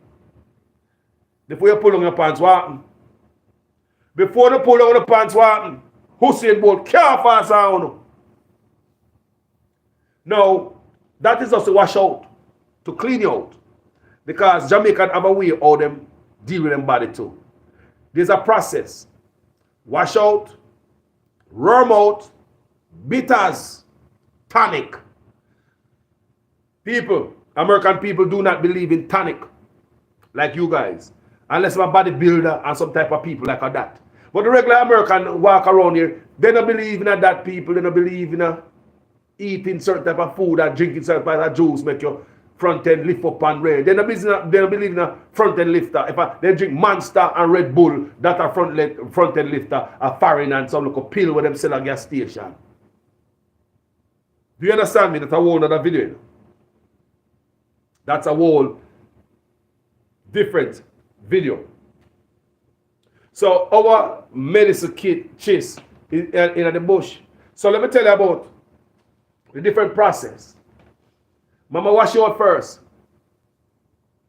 Before you pull on your pants, what happen? Before you pull on the pants, what happen? Usain Bolt can't faster than you. Now, that is just to wash out, to clean you out. Because Jamaican have a way how them deal with them body too. There's a process. Wash out, worm out, bitters, tonic. People, American people do not believe in tonic like you guys. Unless I'm a bodybuilder and some type of people like that. But the regular American walk around here, they don't believe in that people. They don't believe in eating certain type of food and drinking certain type of juice make your front end lift up and red. They don't believe in a front end lifter. If they drink Monster and Red Bull, that a front end lifter, a foreign and some little pill where them sell at gas station. Do you understand me? That's a whole other video. That's a whole different video. So our medicine kit chase in the bush. So let me tell you about the different process. Mama wash you out first.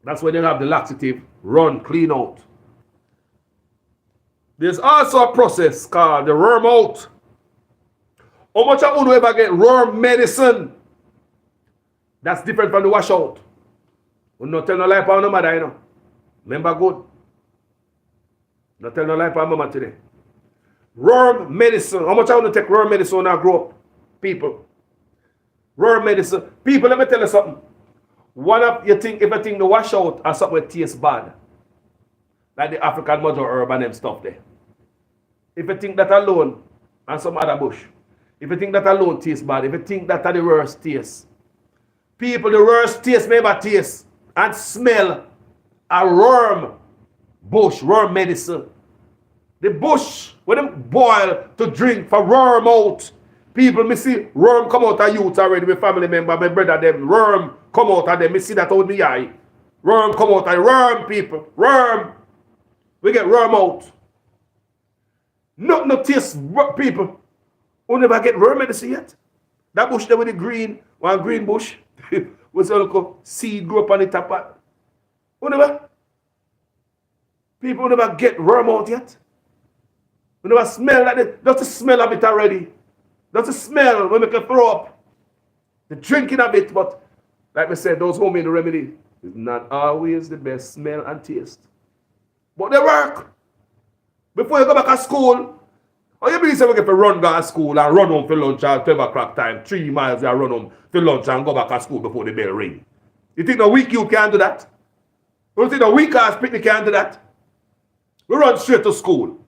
That's when you have the laxative run clean out. There's also a process called the worm out. How much of you ever get worm medicine? That's different from the wash out. We don't tell no lie about no mother, you know. Remember good. Don't tell no lie about mama today. Worm medicine. How much of you take worm medicine when I grow up? People. Worm medicine. People, let me tell you something. One of you think if you think the wash out or something that tastes bad. Like the African mother herb and them stuff there. If you think that alone and some other bush. If you think that alone tastes bad. If you think that are the worst taste. People, the worst taste may ever taste and smell a worm bush, worm medicine. The bush, when them boil to drink for worm out. People, me see worm come out of youth already, my family member, my brother, them, worm come out of them. Me see that out me eye. Worm come out of worm, people. Worm. We get worm out. No taste, people. Who never get worm medicine yet? That bush there with the green, one green bush, with a little seed grow up on the top. Who never? People who never get worm out yet. We never smell like it. Just the smell of it already. Just the smell when we can throw up. The drinking of it, but like we said, those who made the remedy is not always the best smell and taste. But they work. Before you go back to school, or you believe we get to run to school and run home for lunch at 12 o'clock time, 3 miles and run home for lunch and go back to school before the bell ring. You think a week you can do that? You think a week ass picnic can do that? We run straight to school.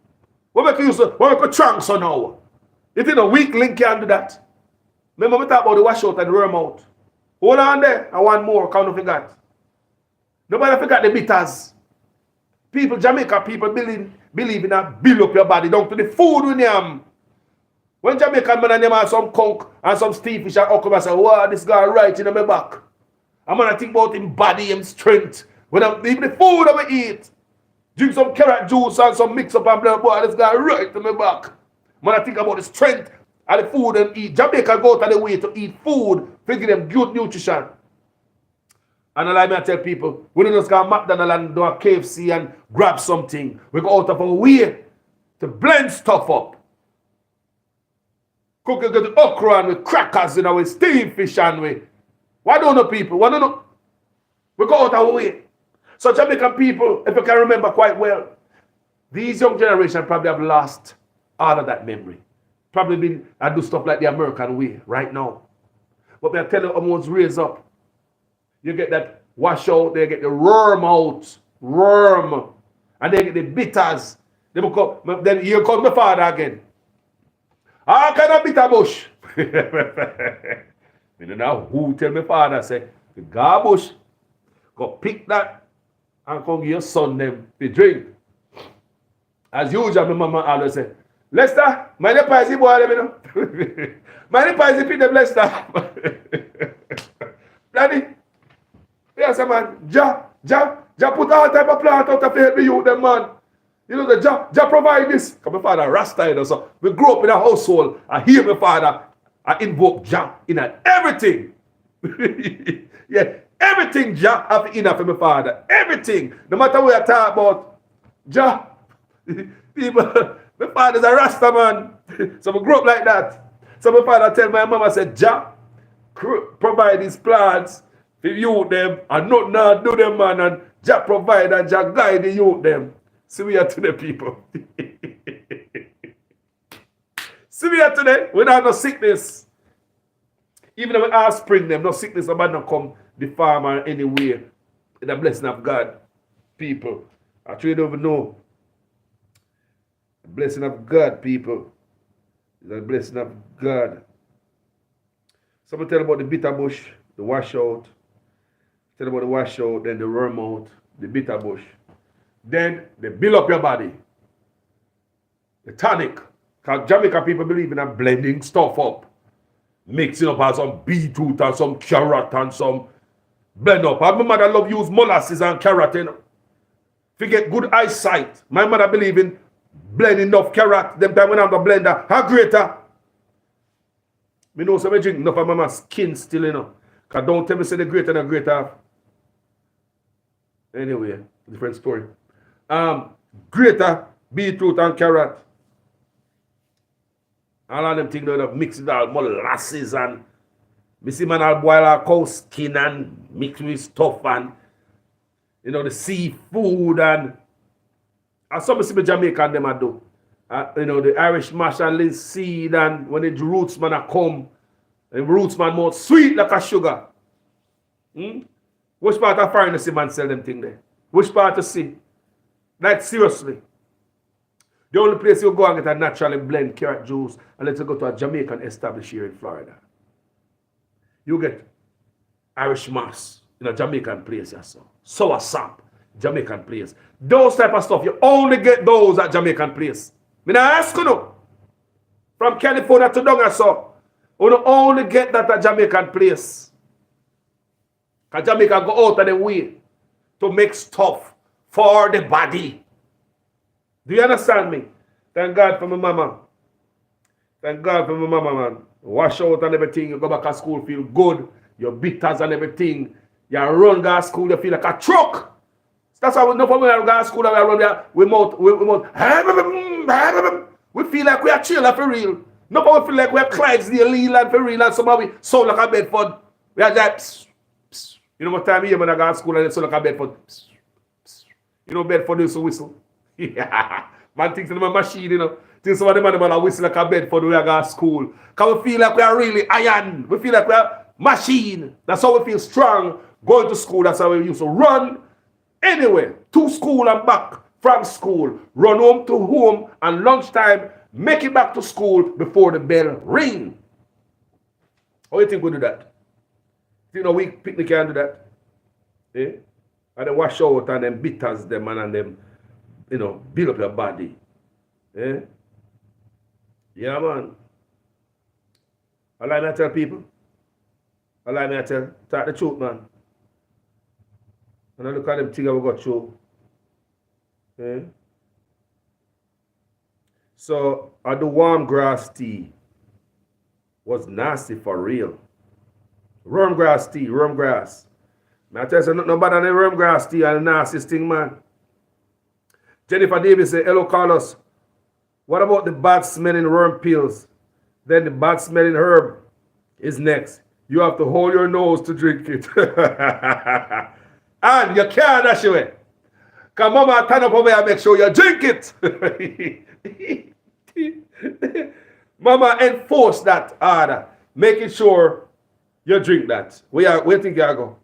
What make you use what make you trunks on now? You think a weak link can do that? Remember we talk about the wash out and the worm out. Hold on there, I want more, can't forget. Nobody forgot the bitters. People, Jamaica people believe in that build up your body down to the food with them. When Jamaican men and them have some conch and some steamfish and okra, I say, wow, this guy right in my back. I'm gonna think about him body, him strength. When even the food that we eat. Drink some carrot juice and some mix up and blah, blah, this guy right in my back. When I think about the strength of the food and eat, Jamaica go to the way to eat food, to give them good nutrition. And like me I tell people, we don't just go to McDonald's and do a KFC and grab something. We go out of our way to blend stuff up. Cook it with okra and with crackers, with steamed fish and with. Why don't know people? Why don't know? We go out our way. So Jamaican people, if you can remember quite well, these young generation probably have lost all of that memory. Probably been and do stuff like the American way right now. But I tell you, almost raise up. You get that wash out, they get the worm out, worm, and they get the bitters. Then here comes my father again. How can I bitter bush? I don't know who tell my father, say, the garbage, go pick that and come give your son them to drink. As usual, my mama always say, Lester, my name is the boy, you know. My name is the Peter Lester. Daddy, yes, man, Ja put all type of plant out to help the youth, them man. You know, the Ja provide this. Because my father Rasta, you know, so we grew up in a household. I hear my father, I invoke Ja in everything. Yeah, everything Ja have enough for my father. Everything. No matter what I talk about, Ja. People, my father's a Rasta man. So we grew up like that. So my father tell my mama, said, Ja, provide these plants for youth them and not now do them, man. And Ja provide and Ja guide the youth them. See we are today, people. See we are today. We don't have no sickness. Even if we ask spring them, no sickness about not come the farmer anywhere. The blessing of God, people. I truly don't even know. The blessing of God, people. The blessing of God. Someone tell about the bitter bush, the washout. Tell about the washout, then the worm out, the bitter bush. Then they build up your body. The tonic. Because Jamaican people believe in blending stuff up. Mixing up as some beetroot and some carrot and some blend up. My mother love use molasses and carrot. You know. If you get good eyesight, my mother believe in blending enough carrot. Them time when I'm the blender, how greater. Me know some drink enough of my skin still, you know. Because don't tell me say the greater and the greater. Anyway, different story. Greater beetroot and carrot. All of them things they have mixed with all molasses and me see man all boil our cow skin and mix with stuff and you know the seafood and some see me Jamaican them a do. You know the Irish mash and linseed and when the roots man a come, the roots man more sweet like a sugar. Which part of foreign see man sell them thing there? Which part to see? Like seriously. The only place you go and get a naturally blend carrot juice and let's go to a Jamaican established here in Florida. You get Irish mass in a Jamaican place, yes, sour sap, Jamaican place. Those type of stuff, you only get those at Jamaican place. I mean, I ask you no. From California to down so, you only get that at Jamaican place. Because Jamaica go out of the way to make stuff for the body. Do you understand me? Thank God for my mama. Thank God for my mama, man. Wash out and everything. You go back to school, feel good. Your bitters and everything. You run to school, you feel like a truck. That's how we know when we go to school, we run there, we feel like we are chill for real. No, we feel like we are Clydesdale Leland for real, and somehow we sound like a Bedford. We are like, pss, pss. You know what time you hear when I go to school and it sound like a Bedford? Pss, pss. You know Bedford used to whistle. Yeah, man thinks in my machine, you know. Think some of them man whistle like a Bedford when we go to school. Because we feel like we are really iron. We feel like we are machine. That's how we feel strong. Going to school, that's how we used to run anyway. To school and back from school. Run home to home and lunchtime. Make it back to school before the bell ring. How do you think we do that? You know we picnic can do that? Eh? And then wash out and then bitters them and them, you know, build up your body. Eh? Yeah, man. Allow me to tell people. Allow me to talk the truth, man. And I look at them things we got through. Eh? So, the warm grass tea was nasty for real. Worm grass tea, worm grass. I tell you, nothing better than the worm grass tea and the nastiest thing, man. Jennifer Davis said, hello, Carlos. What about the bad smelling worm pills? Then the bad smelling herb is next. You have to hold your nose to drink it. And you can't dash away. Because mama turn up over here and make sure you drink it. Mama enforce that order. Making sure you drink that. Where you think you go?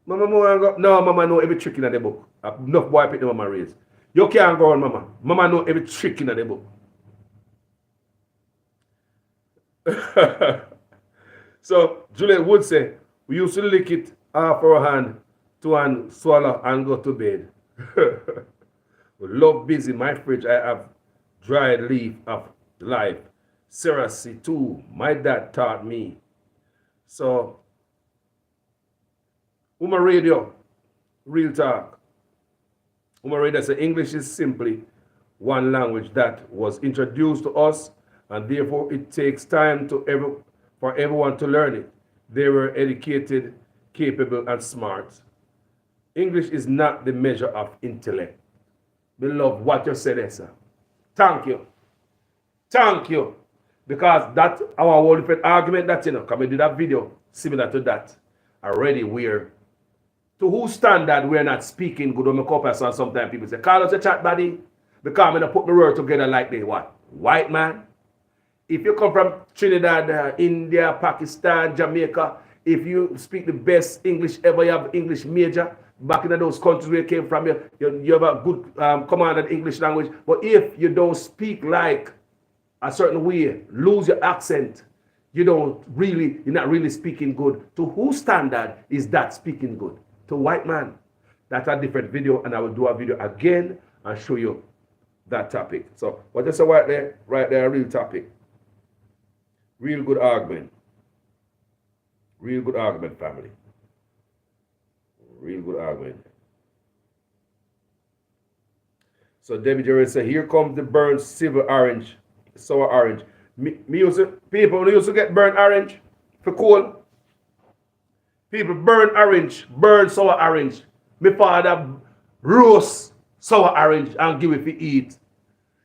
Mama, go? No, mama know every trick in the book. Enough boy pick the mama raise. You can't go on, mama. Mama know every trick in the book. So, Juliet would say, we used to lick it half our hand, two hand, swallow, and go to bed. Love busy, my fridge, I have dried leaf of life. Seriously, too, my dad taught me. So, Uma Radio, real talk. Uma Radio says English is simply one language that was introduced to us, and therefore it takes time for everyone to learn it. They were educated, capable, and smart. English is not the measure of intellect. Beloved, what you said there, sir. Thank you. Thank you. Because that's our whole different argument that, you know, come and do that video similar to that. Already we're, to whose standard we're not speaking good on my copy, so sometimes people say, Carlos, a chat buddy. Because I'm going to put my word together like they what? White man? If you come from Trinidad, India, Pakistan, Jamaica, if you speak the best English ever, you have English major, back in those countries where you came from, you have a good command of English language. But if you don't speak like a certain way, lose your accent, you're not really speaking good. To whose standard is that speaking good? To white man. That's a different video, and I will do a video again and show you that topic. So what is right there? Right there, a real topic. Real good argument. Real good argument, family. Real good argument. So David Jerry said, here comes the burnt silver orange, sour orange. People used to get burnt orange for coal. People burn orange, burn sour orange. My father roast sour orange and give it to eat.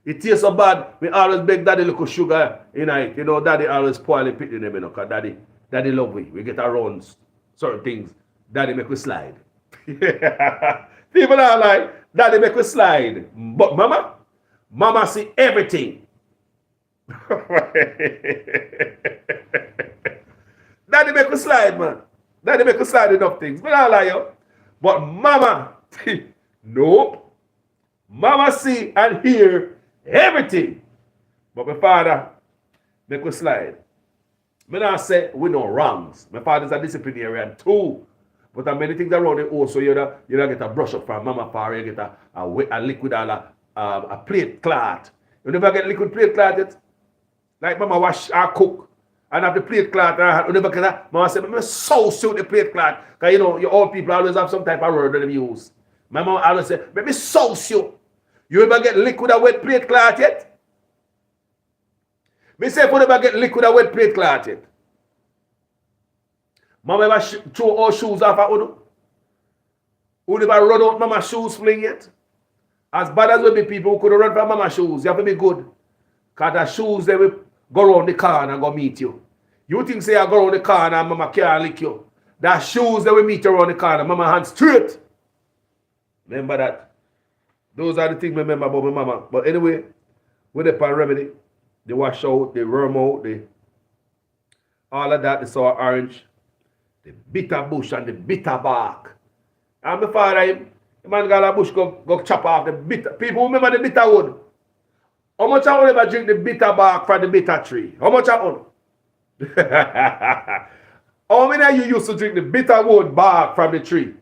It tastes so bad. We always beg daddy little sugar in it. You know, daddy always spoil it pit in them, you know, because daddy love we. We get around certain things. Daddy make we slide. People are like, daddy make we slide. But mama see everything. Daddy make we slide, man. Daddy make we slide enough things. But I lie you. But mama, nope. Mama see and hear everything. But my father make we slide. Me not say we no wrongs. My father's a disciplinarian too. But there are many things around the house, so you don't get a brush up from mama for you get a liquid or a plate cloth. You never get liquid plate cloth yet? Like mama wash or cook and have the plate cloth. You never get that? Mama say, me so suit the plate cloth. Because you know, your old people always have some type of word that they use. My mama always say, me so suit. You ever get liquid or wet plate cloth yet? Me say, if you never get liquid or wet plate cloth yet. Mama ever throw all shoes off at Udo? Who never run out mama's shoes fling yet? As bad as we be people who could run from mama's shoes, you have to be good. Because the shoes, they will go around the car and go meet you. You think say I go around the car and mama can't lick you. The shoes, they will meet you around the car and mama hand straight. Remember that? Those are the things I remember about my mama. But anyway, with the pan remedy, they wash out, they worm out, all of that, the sour orange, the bitter bush and the bitter bark. And my father, the man got a bush go chop off the bitter. People remember the bitter wood. How much I want ever drink the bitter bark from the bitter tree? How much I want? How many of you used to drink the bitter wood bark from the tree?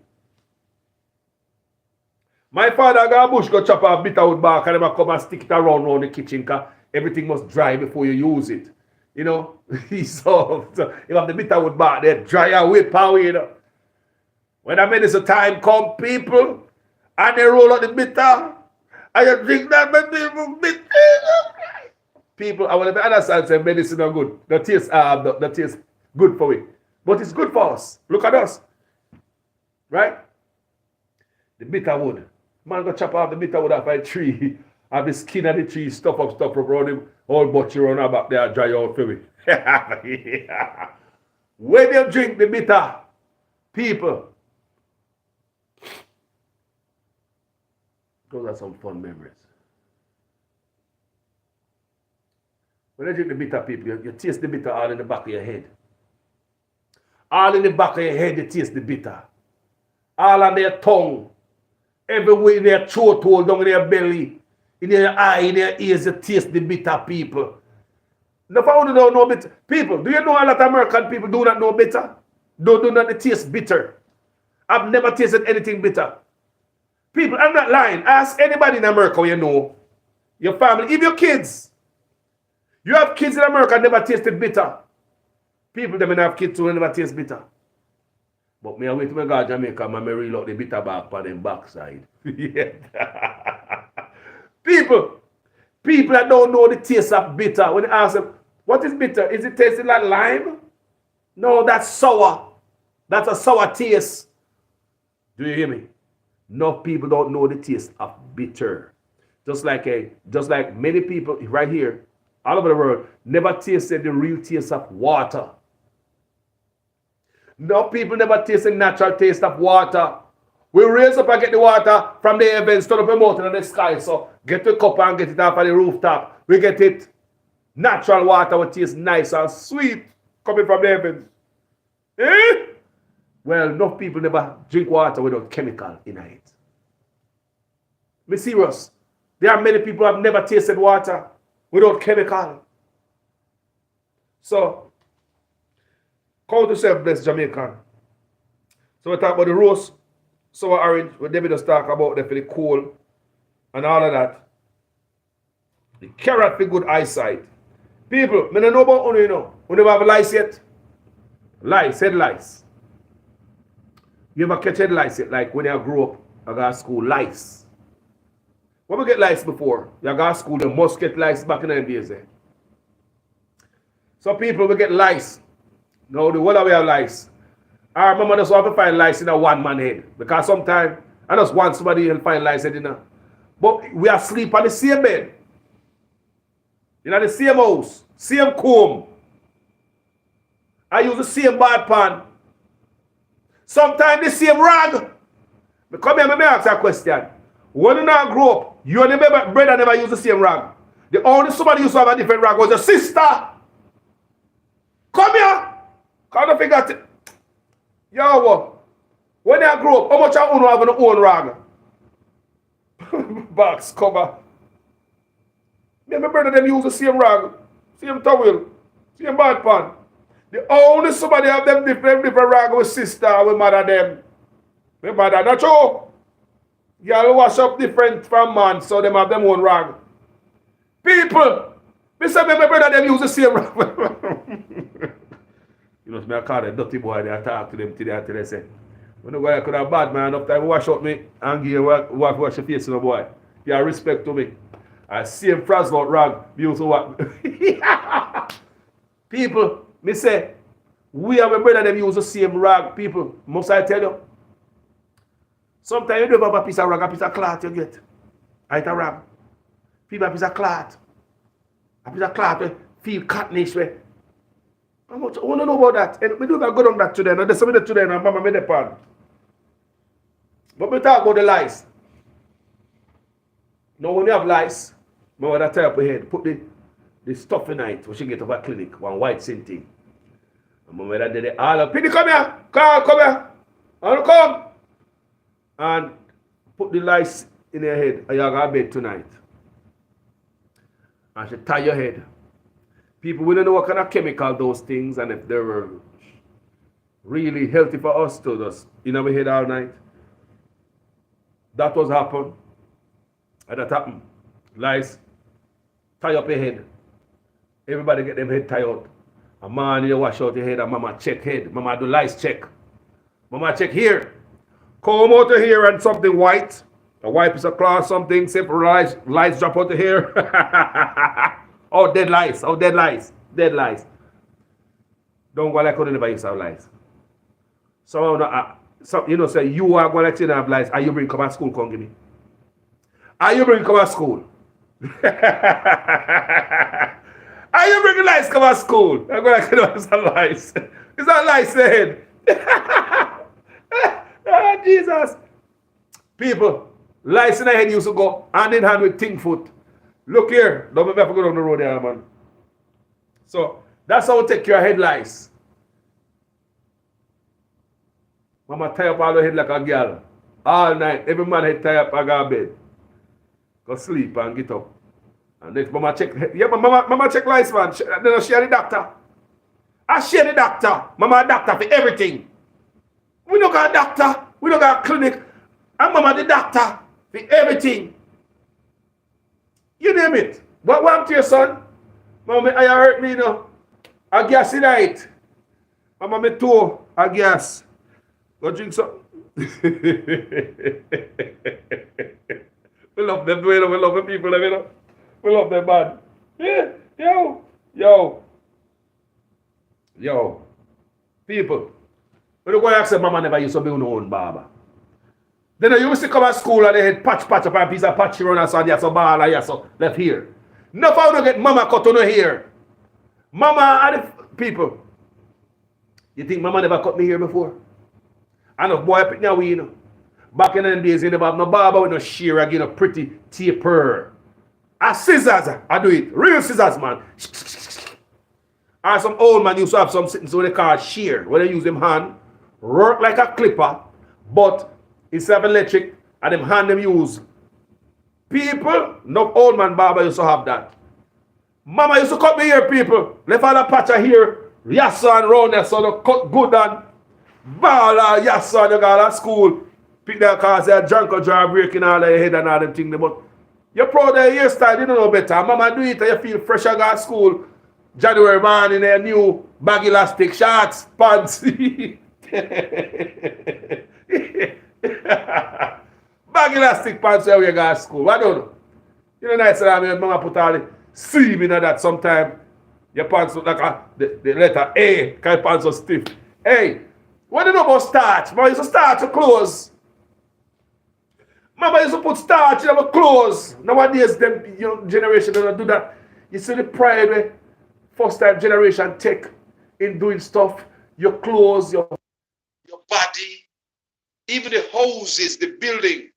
My father got a bush go chop off bitter wood bark and then come and stick it around the kitchen because everything must dry before you use it. You know? so you have the bitter wood bark there, dry away, power, you know. When the medicine time come, people, and they roll out the bitter, and you drink that bitter. People, I want to understand say medicine are good. The taste good for it. But it's good for us. Look at us. Right? The bitter wood. Man go chop off the bitter wood off a tree. Have the skin of the tree, stuff up around him, all butcher run out back there, dry out for it. When you drink the bitter, people, those are some fun memories. When you drink the bitter, people, you taste the bitter all in the back of your head. All in the back of your head, you taste the bitter. All on their tongue. Everywhere in their throat hole, down in their belly. In their eye, in their ears, you taste the bitter, people. Now, if I don't know bitter, people, do you know a lot of American people do not know bitter? Do not taste bitter. I've never tasted anything bitter. People, I'm not lying. Ask anybody in America you know. Your family, even your kids. You have kids in America never tasted bitter. People them have kids who never taste bitter. But me I wait till I go to Jamaica and I reel out the bitter bark on them backside. People that don't know the taste of bitter, when you ask them, what is bitter? Is it tasting like lime? No, that's sour. That's a sour taste. Do you hear me? No people don't know the taste of bitter. Just like many people right here, all over the world, never tasted the real taste of water. No people never taste the natural taste of water. We raise up and get the water from the heavens, turn up a mountain in the sky. So get the cup and get it off of the rooftop. We get it Natural water will taste nice and sweet coming from the heavens. Eh? Well, enough people never drink water without chemical in it. Me serious. There are many people who have never tasted water without chemical. So, count yourself blessed, Jamaican. So we talk about the roast, sour orange, where David just talk about the for the coal and all of that. The carrot for good eyesight. People, I don't know about you know. We never have lice yet. Lice, head lice. You ever catch head lice yet? Like when you grew up, I got school, lice. When we get lice before, you got school, you must get lice back in the days there. So people will get lice. Now the whole we have lice. I remember just want to find lice in a one-man head. Because sometimes I just want somebody to find lice in there. But we are asleep on the same bed. You know, the same house, same comb. I use the same bad pan. Sometimes the same rag. But come here, let me ask you a question. When you not grow up, you and your brother never use the same rag. The only somebody used to have a different rag was your sister. Come here. Can't you figure it? Yo, when you grow up, how much you have an own rag? Box cover. Me and my brother them use the same rag, same towel, same bad pan. The only somebody have them different rag with sister, with mother them. My mother, not true. Y'all wash up different from man, so them have them own rag. People, me say my brother them use the same rag. You know, I call the dirty boy, they talk to them today until they say, when the guy could have bad man, enough time wash up me and give you wash your face to the boy. You have respect to me. I see him frazzled rag, beautiful what. People, me say, we have a brother them use the same rag. People, must I tell you? Sometimes you don't have a piece of rag, a piece of cloth you get. I a rag. People have a piece of cloth. A piece of cloth we feel cottonish way. I want to know about that. And we do not go on that today. And there's something today and Mama made a pan. But we talk about the lice. Now when you have lice, my mother tie up your head, put the stuff in it, which you get to a clinic, one white same thing. And my mother did it all up. Pity, come here. Come here. I want to come. And put the lice in your head. And you go to bed tonight. And she tie your head. People, we don't know what kind of chemical those things and if they were really healthy for us to just in our head all night. That was happen. And that happened. Lice, tie up your head. Everybody get them head tied out. A man, you wash out your head and mama check head. Mama do lice check. Mama check here. Come out of here and something white. A white piece of cloth, something, simple lice drop out of here. Oh, dead lice. Oh, dead lice. Dead lice. Don't go like you never used to have lice. You know, say you are going to have lice. Are you bring come to school? Come give me. Are you bring come to school? Are you bring lice come to school? I'm going to have some lice. Is that lice head? Oh, Jesus. People, lice in the head used to go hand in hand with ting foot. Look here, don't make me have to go down the road there, man. So, that's how we take care of head lice. Mama tie up all the head like a girl. All night, every man head tie up and go to bed. Go sleep and get up. And next, mama check, yeah, mama check lice, man. Then she the doctor. I share the doctor. Mama a doctor for everything. We don't got a doctor. We don't got a clinic. And mama the doctor for everything. You name it. What happened to your son? Mama, I hurt me, you know. I gas in it. Mama, me too. I gas. Go drink some. We love them, we love the people, you know. We love them, man. Yeah, yo. People. We don't go and say mama never used to be on her own barber. Then you used to come to school and they had patch up and a piece of patch around us and you have some ball and you have some left here. No how to get mama cut on her hair. Mama and the people. You think mama never cut me hair before? And a boy pick now we, you know. Back in the days you never have no barber with no shear again, a pretty taper. A scissors, I do it. Real scissors, man. Or some old man used to have some things what they call shear, where they use them hand, work like a clipper, but instead of electric, and them hand them use. People, no old man barber used to have that. Mama used to cut me hair, people. Left all the patch of hair, yassa and round there, so they cut good and ball yassa and you go to school. Pick their cars, they're drunk or dry breaking all their head and all them things. But you're proud of your hairstyle, you don't know better. Mama do it and you feel fresh and go to school. January morning, a new bag elastic shorts, pants. Bag elastic pants where you go to school. I don't know. You know, nice that my mama put all the seam in that sometimes. Your pants look like the letter A, because your pants are stiff. Hey, what do you know about starch? Mama used to starch your clothes. Mama used to put starch in our clothes. Nowadays, them young generation don't do that. You see the pride where first time generation take in doing stuff, your clothes, your body, even the houses, the building.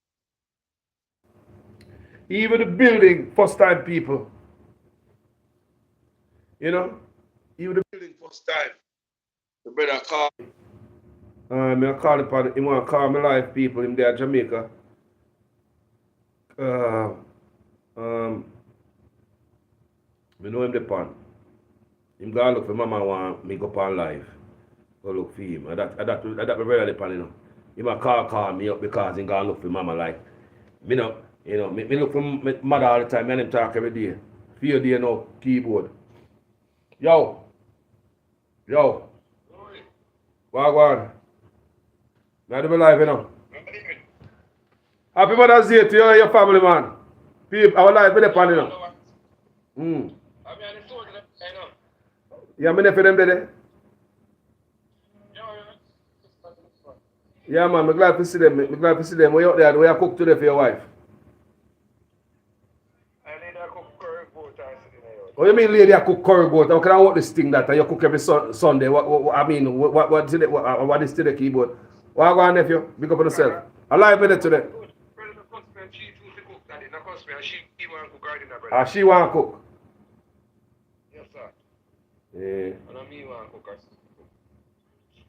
Even the building, first time people. You know? Even the building, first time. The brother call me. I call him, he want to call me life people, him there in Jamaica. I know him the pan. Him go look for mama want me go pan live. Go look for him. That my brother the pan, you know. He might call me up because he go look for mama like. Me know, you know, me look for my mother all the time, me and him talk every day. Few day now, keyboard. Yo. Wagwan. I do my live, you know. Happy Mother's Day to you and your family, man. People, our life with the pan, you know. Yeah, me for them there. Yeah, man, I'm glad to see them. I'm glad to see them. Where you out there? Where you cook today for your wife? I need to cook curry goat and sit. What do you mean, lady? I cook curry goat? How can I work this thing that you cook every Sunday? What is today, keyboard? What go on, nephew? Big up on yourself. I live with it today. She want to cook. Yes, sir. Yeah. And me want to cook.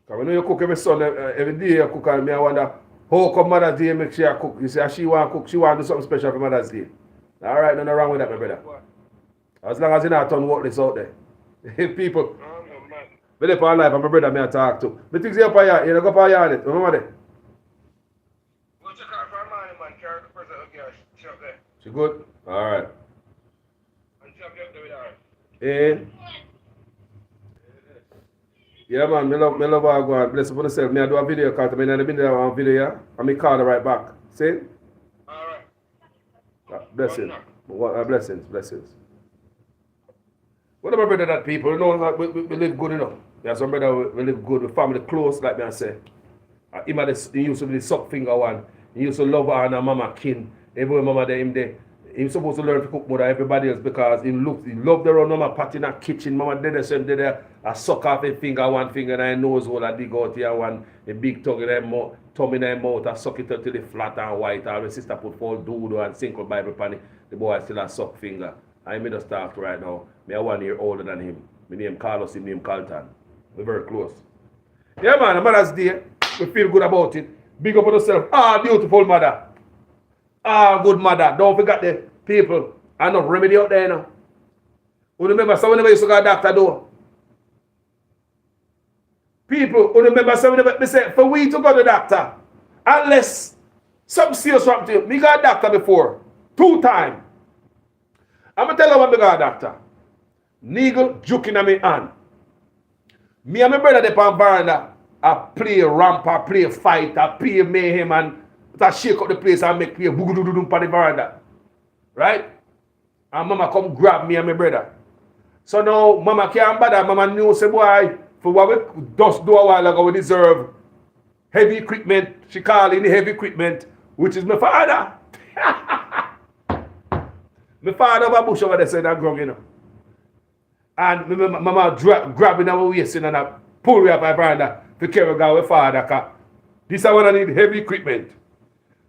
Because when you cook every Sunday, every day you cook, and I wonder how come Mother's Day make sure you cook. You say she want to cook, she want to do something special for Mother's Day. All right, nothing wrong with that, my brother. As long as you not turn work this out there. People, when they on life, and my brother me I talk to. But things you up on yard, you go up on yard, remember that? Go check out for money, man. Carry the person up here. She up there. She good? All right. And she up there with her. Eh? Yeah, man, me love her go on. Bless you for yourself. Me I do a video call to me, and I been there on video, yeah? And me call her right back. See? All right. Blessings. Blessings. What about brother that people? You know, like, we live good enough. Yeah, some brother we live good, we family close, like me I say. He used to be the suck finger one. He used to love her and her mama kin. Every mama there, him there. He's supposed to learn to cook more than everybody else because he loved the run mama pot in the kitchen. Mama did the same, I suck off a finger, one finger, and I nose hole, I dig out here one, a big tongue in her mouth, thumb in her mouth, I suck it until it flat and white. All my sister put full doodle and single Bible pan it. The boy still a suck finger. I made us talk right now. Me are 1 year older than him. My name Carlos, his name Carlton. We're very close. Yeah, man, a Mother's Day. We feel good about it. Big up on yourself. Beautiful mother. Good mother. Don't forget the people. I know remedy out there now. You remember someone never used to go to the doctor though? People, you remember someone never say for we to go to the doctor, unless something serious happened to you. Me got a doctor before. 2 times. I'm going to tell you when I got a doctor. Needle juking on my hand. Me and my brother there on veranda, I play ramp, I play fight, I play mayhem and I shake up the place and make play boogoo-doo-doo on the veranda. Right? And mama come grab me and my brother. So now mama can't bother. Mama knew say boy, for what we just do a while ago we deserve heavy equipment. She call in the heavy equipment, which is my father. My father over bush over there said that grung, you know. And mama grabbing our waist and I pull me up my veranda to carry go with father. This is when I need heavy equipment.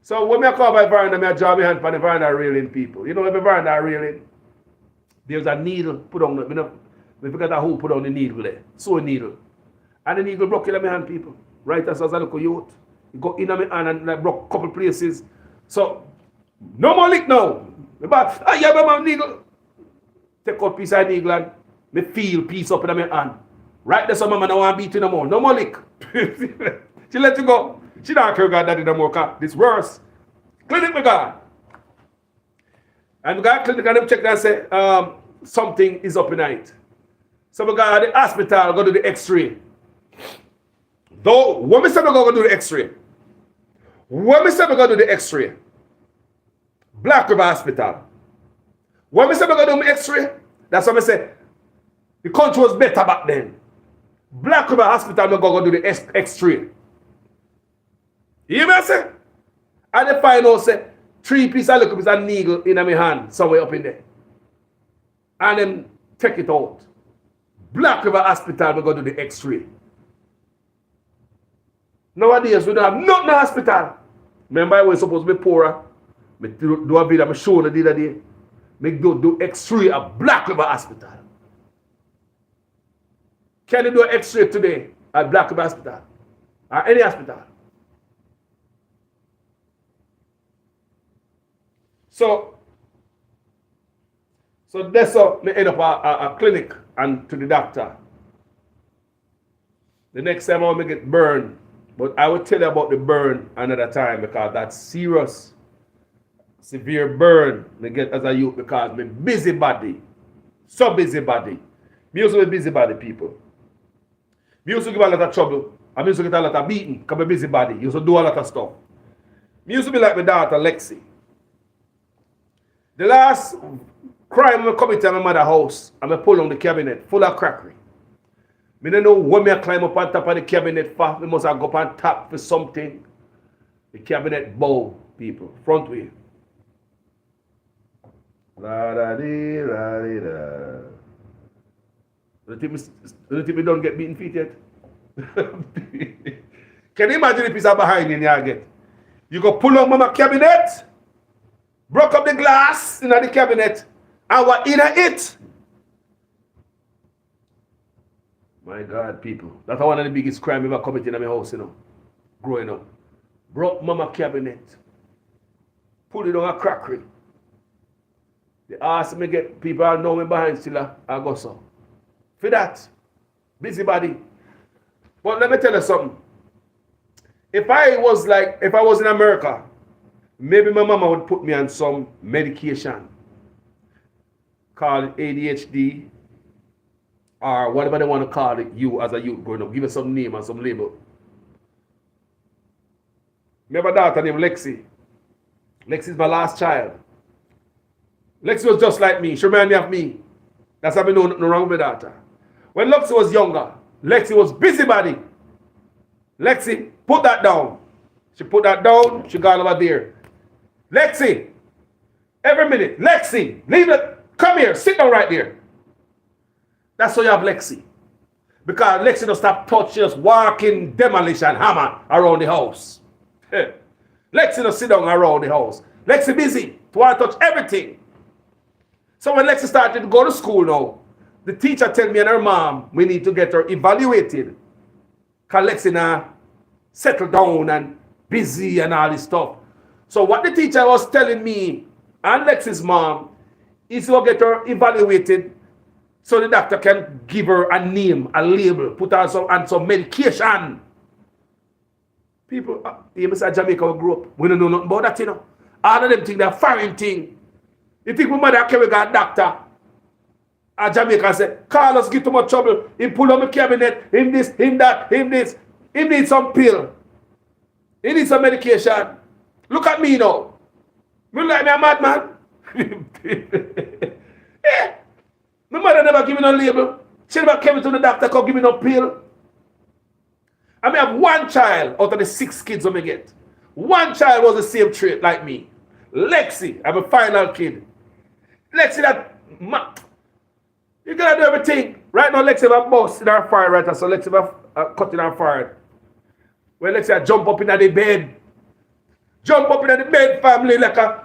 So when I come by veranda, I draw my hand for the veranda railing people. You know, every veranda railing, there's a needle put on the, we forgot who put on the needle there. So a needle. And the needle broke in my hand, people. Right as a little youth. It go in my hand and like broke a couple places. So, no more lick now. But, yeah, my needle. Take out piece of needle and me feel piece up in my hand. Right there, so mama don't want to beat you no more. No more lick. She let you go. She don't care God daddy no more. This worse. Clinic me God. And we got clinic and them check and say, something is up in night. So we got the hospital, go do the x-ray. Though, when we say we go do the x-ray, when we say we go do the x-ray, Black River Hospital, when we say we go do the x-ray, that's what we say, the country was better back then. Black River Hospital, we go do the x-ray. You hear me say? And the final say, 3 pieces of little piece of needle in my hand, somewhere up in there. And then take it out. Black River Hospital, we go do the x-ray. Nowadays, we don't have nothing in the hospital. Remember, I was supposed to be poorer. I do a video, I show the other day. I do x-ray at Black River Hospital. Can you do an x-ray today at Black River Hospital? Or any hospital? So that's how I end up a clinic and to the doctor. The next time I get burned, but I will tell you about the burn another time because that's serious. Severe burn I get as a youth because my busybody. So busybody. Me used to be busybody people. Me used to give a lot of trouble. I used to get a lot of beating because I'm busybody. Used to do a lot of stuff. Me used to be like my daughter Lexi. The last crime I committed at my mother's house, I pull on the cabinet full of crackery. I don't know when I climb up on top of the cabinet for. I must have go up on top for something. The cabinet bow, people, front way. La da dee, la dee da. You think we don't get beaten feet yet? Can you imagine if it's behind in your get? You go pull on mama cabinet, broke up the glass in the cabinet, and what in it? My God, people. That's one of the biggest crimes ever committed in my house, growing up. Broke mama cabinet. Pull it on a crackery. They ask me get people I know me behind still I go so. For that, busybody. But let me tell you something. If I was in America, maybe my mama would put me on some medication called ADHD or whatever they want to call it, you as a youth growing up. Give it some name and some label. Remember a daughter named Lexi. Lexi is my last child. Lexi was just like me. She reminded me of me. That's how I know nothing wrong with my daughter. When Lexi was younger, Lexi was busybody. Lexi, put that down. She put that down. She got over there. Lexi, every minute. Lexi, leave it. Come here. Sit down right there. That's why you have Lexi. Because Lexi don't stop touching, just walking demolition hammer around the house. Lexi don't sit down around the house. Lexi busy to want to touch everything. So when Lexi started to go to school now, the teacher tell me and her mom, we need to get her evaluated. Because Lexi now settle down and busy and all this stuff. So what the teacher was telling me and Lexi's mom is to get her evaluated so the doctor can give her a name, a label, put her on some medication. People, you say Jamaica we grew up. We don't know nothing about that, All of them think they're foreign thing. You think my mother carry a doctor? A Jamaica say, Carlos get too much trouble. He pull on my cabinet, him this, him that, him this. He needs some pill. He needs some medication. Look at me now. You like me a madman? Yeah. My mother never give me no label. She never came to the doctor, come give me no pill. I may have one child out of the 6 kids I get. One child was the same trait like me. Lexi, I'm a final kid. Lexi, you gotta do everything. Right now, Lexi have a bus in her fire right now, so Lexi have a cut in her fire. When Lexi jump up in the bed, Jump up in the bed, family, like a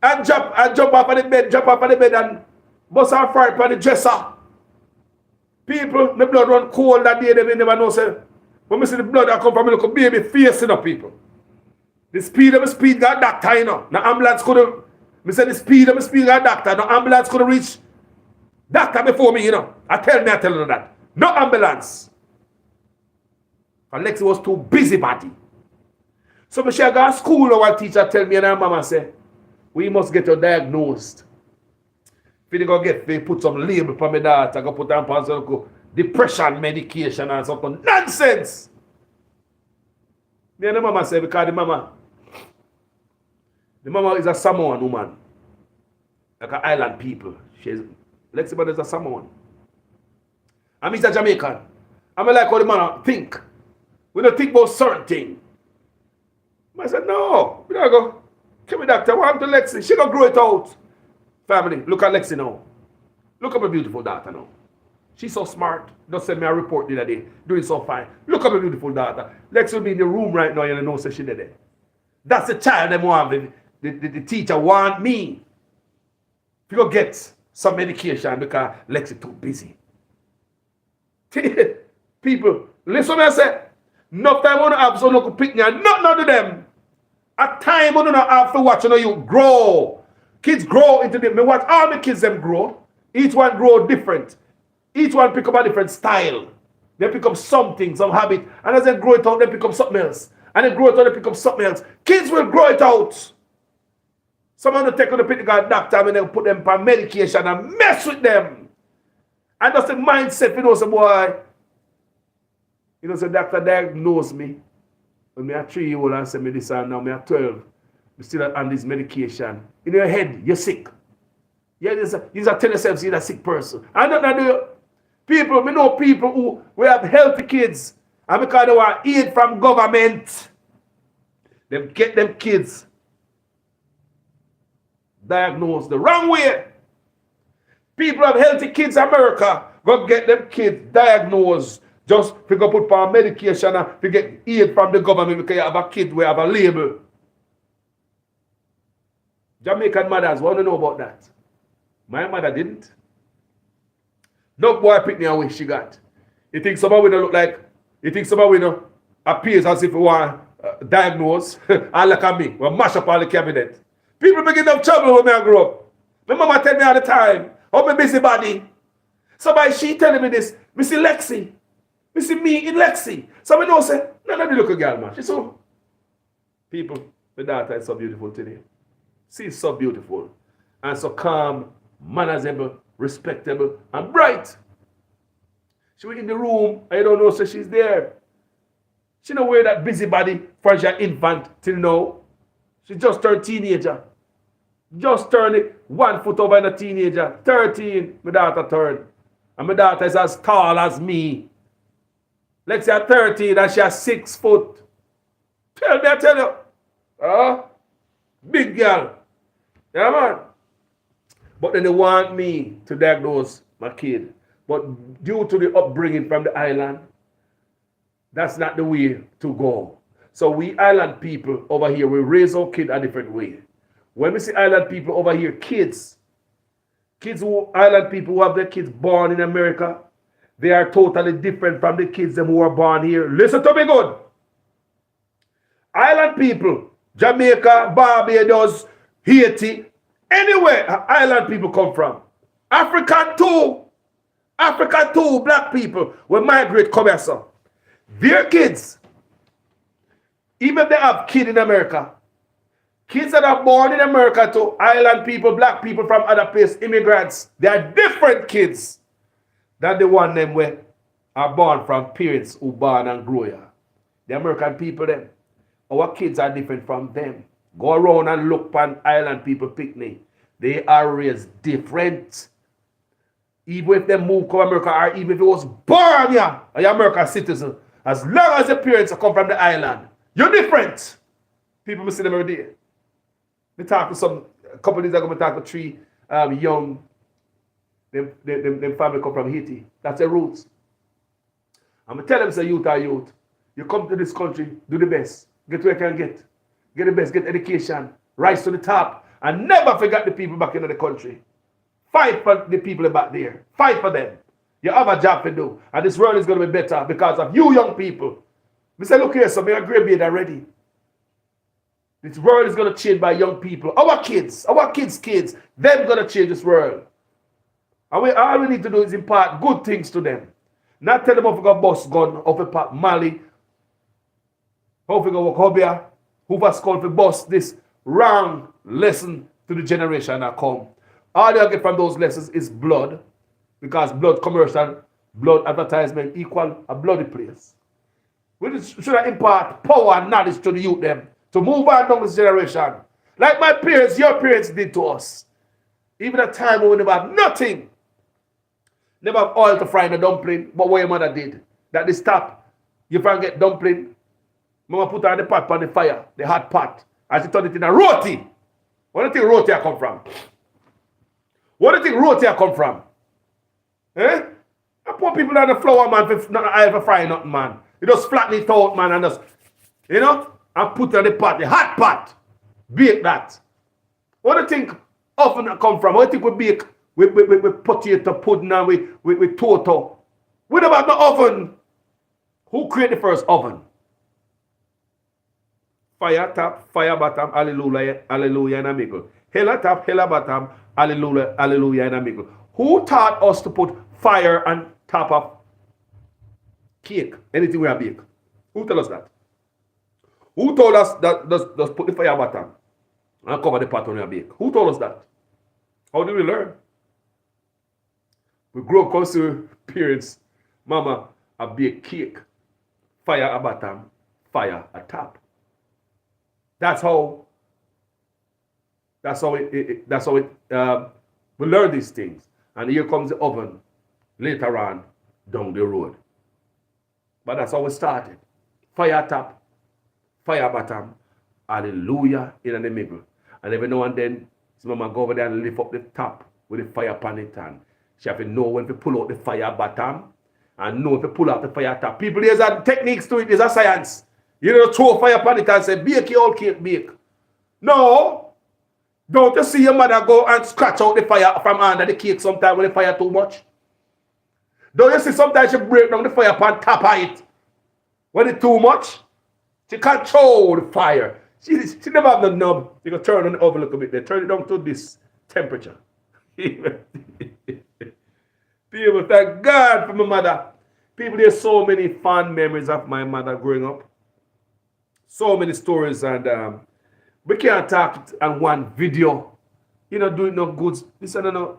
and jump off of the bed, and bust our fire upon the dresser. People, my blood run cold that day, they never know, say, when I see the blood that come from me, look a baby facing up people. The speed of the speed got doctor, you know. No ambulance could have, I said the speed of the speed got doctor, no ambulance could have reached doctor before me, you know. I tell you that. No ambulance. Alexi was too busybody. So I go to school, our teacher tell me and her mama say, we must get you diagnosed. If you go get, they put some label for my daughter, go put on some depression medication and something. Nonsense! Me and the mama say, because the mama is a Samoan woman. Like an island people. Lexi Mother is a Samoan. I'm a Jamaican. I'm like how the man think. We don't think about certain things. I said, no, we don't go. Come here, doctor, what happened to Lexi? She gonna grow it out. Family, look at Lexi now. Look at my beautiful daughter now. She's so smart. Just send me a report the other day. Doing so fine. Look at my beautiful daughter. Lexi will be in the room right now and you know so she did it. That's the child them want. The teacher want me. If you go get some medication because Lexi too busy. People, listen to me I say. No time on the have so no could pick me and nothing to them. A time on the have to watch you grow. Kids grow into them. Me watch all the kids them grow. Each one grow different. Each one pick up a different style. They pick up something, some habit. And as they grow it out, they pick up something else. And they grow it out, they pick up something else. Kids will grow it out. Someone will take on the pick the doctor and they'll put them on medication and mess with them. And that's the mindset, you know, some boy. You know, so doctor diagnosed me. When me a 3-year-old and said me this and now me a 12. Me still on this medication. In your head, you're sick. Yeah, you just tell yourself you're a sick person. I don't know. People, we know people who we have healthy kids. And because they want aid from government, they get them kids diagnosed the wrong way. People have healthy kids in America, go get them kids diagnosed. Just to go put for medication and to get aid from the government because you have a kid who have a label. Jamaican mothers want to know about that. My mother didn't. No boy picked me away she got. You think somebody will look like, you think somebody will appears as if he want diagnose and look at me. We'll mash up all the cabinet. People begin to have trouble when I grow up. My mama tell me all the time, oh my busybody. Somebody she telling me this, me see Lexi. Me see me in Lexi. Somebody know say, no, let me look a girl, man. She's so people, the daughter is so beautiful today. She's so beautiful. And so calm, manageable, respectable, and bright. She was in the room, I don't know, so she's there. She don't wear that busybody fragile infant till now. She just turned teenager. Just turned it 1 foot over in a teenager. 13, my daughter turned. And my daughter is as tall as me. Let's say at 13 and she has 6 foot. Tell me, I tell you. Big girl. Yeah, man. But then they want me to diagnose my kid. But due to the upbringing from the island, that's not the way to go. So we island people over here, we raise our kid a different way. When we see island people over here, kids island people who have their kids born in America, they are totally different from the kids them who are born here. Listen to me good. Island people, Jamaica, Barbados, Haiti, anywhere island people come from. Africa too, black people will migrate come here, so. Their kids, even if they have kids in America, kids that are born in America to island people, black people from other places, immigrants, they are different kids than the one them where are born from parents who born and grow here. The American people them, our kids are different from them. Go around and look on island people picnic. They are raised different. Even if they move to America or even if it was born here, an American citizen, as long as the parents come from the island, you're different. People will see them every day. We talk to a couple of days ago, we talk to 3 young, them family come from Haiti. That's their roots. I'm going to tell them, say youth are youth. You come to this country, do the best. Get what you can get. Get the best, get education, rise to the top, and never forget the people back in the country. Fight for the people back there. Fight for them. You have a job to do. And this world is going to be better because of you young people. We say, look here, so we are graybeard already. This world is going to change by young people. Our kids, they're going to change this world. And all we need to do is impart good things to them. Not tell them how to go bust gun, how to pack Mali, how to go work hobby, who was called for bust this wrong lesson to the generation that come. All they get from those lessons is blood, because blood commercial, blood advertisement equal a bloody place. We should impart power and knowledge to the youth them to move on down this generation. Like my parents, your parents did to us. Even a time when we never have nothing. Never have oil to fry in a dumpling, but what your mother did. That they stop. You can get dumpling. Mama put on the pot on the fire, the hot pot. And she turned it in a roti. Where do you think roti come from? Where do you think roti come from? Eh? I put people on the flour, man, for not ever fry nothing, man. You just flatten it out, man, and just, and put it on the pot, the hot pot. Bake that. What do you think oven come from? What do you think we bake with potato pudding and with toto? We never have no oven. Who created the first oven? Fire top, fire bottom, hallelujah, hallelujah, and a mickle. Hella top, hella bottom, hallelujah, hallelujah, and a mickle. Who taught us to put fire on top of cake, anything we have bake? Who told us that? Who told us that just put the fire bottom and cover the pot on your bake? Who told us that? How did we learn? We grew up close to parents. Mama, a bake cake, fire at bottom, fire at top. That's how we learn these things. And here comes the oven later on down the road. But that's how we started. Fire top, fire bottom, hallelujah in the middle. And every now and then, mama go over there and lift up the top with the fire pan it, and she have to know when to pull out the fire bottom and know when to pull out the fire top. People, there's a techniques to it, there's a science. You don't throw fire pan it and say, bake your old cake, bake. No. Don't you see your mother go and scratch out the fire from under the cake sometimes when the fire too much? Don't you see sometimes she break down the fire pan top of it when it's too much? She control the fire. She never have the knob. You can turn on the oven a little bit there. Turn it down to this temperature. People, thank God for my mother. People, there's so many fond memories of my mother growing up. So many stories, and we can't talk on one video. You know, do it no good. This I don't know.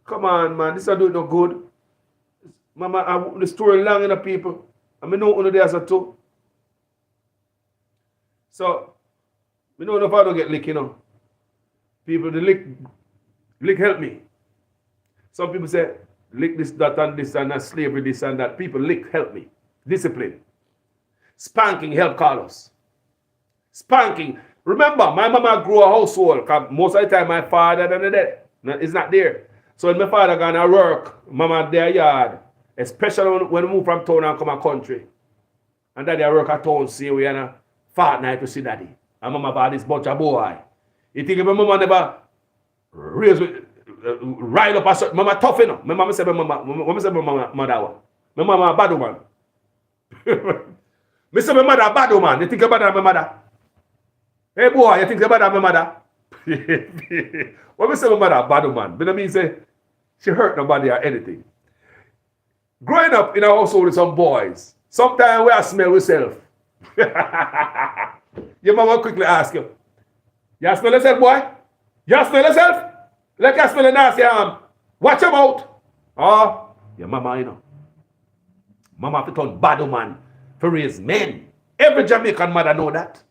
Come on, man. This I do it no good. Mama, the story long enough, people. I mean, no one there as a two. So, we know if I don't get lick, People, the lick help me. Some people say, lick this, that, and this, and that, slavery, this, and that. People, lick help me. Discipline. Spanking help Carlos. Spanking. Remember, my mama grew a household. Most of the time, my father is not there. So when my father gone to work, mama there yard. Especially when we move from town and come to country. And daddy I work at town, see we and a fortnight to see daddy. And mama had this bunch of boy. You think if my mama never raised rile up a certain, mama tough enough. My mama said my mother. My mama a bad woman. Me say my mother a bad woman. You think about my mother? Hey boy, you think about my mother? When me say my mother a bad woman, but I mean say she hurt nobody or anything. Growing up in a household with some boys, sometimes we smell ourselves. Your mama quickly ask you, you smell yourself, boy? You smell yourself? Like you smell a nasty arm. Watch your mouth. Oh, your mama, Mama have to turn bad woman for raise men. Every Jamaican mother know that.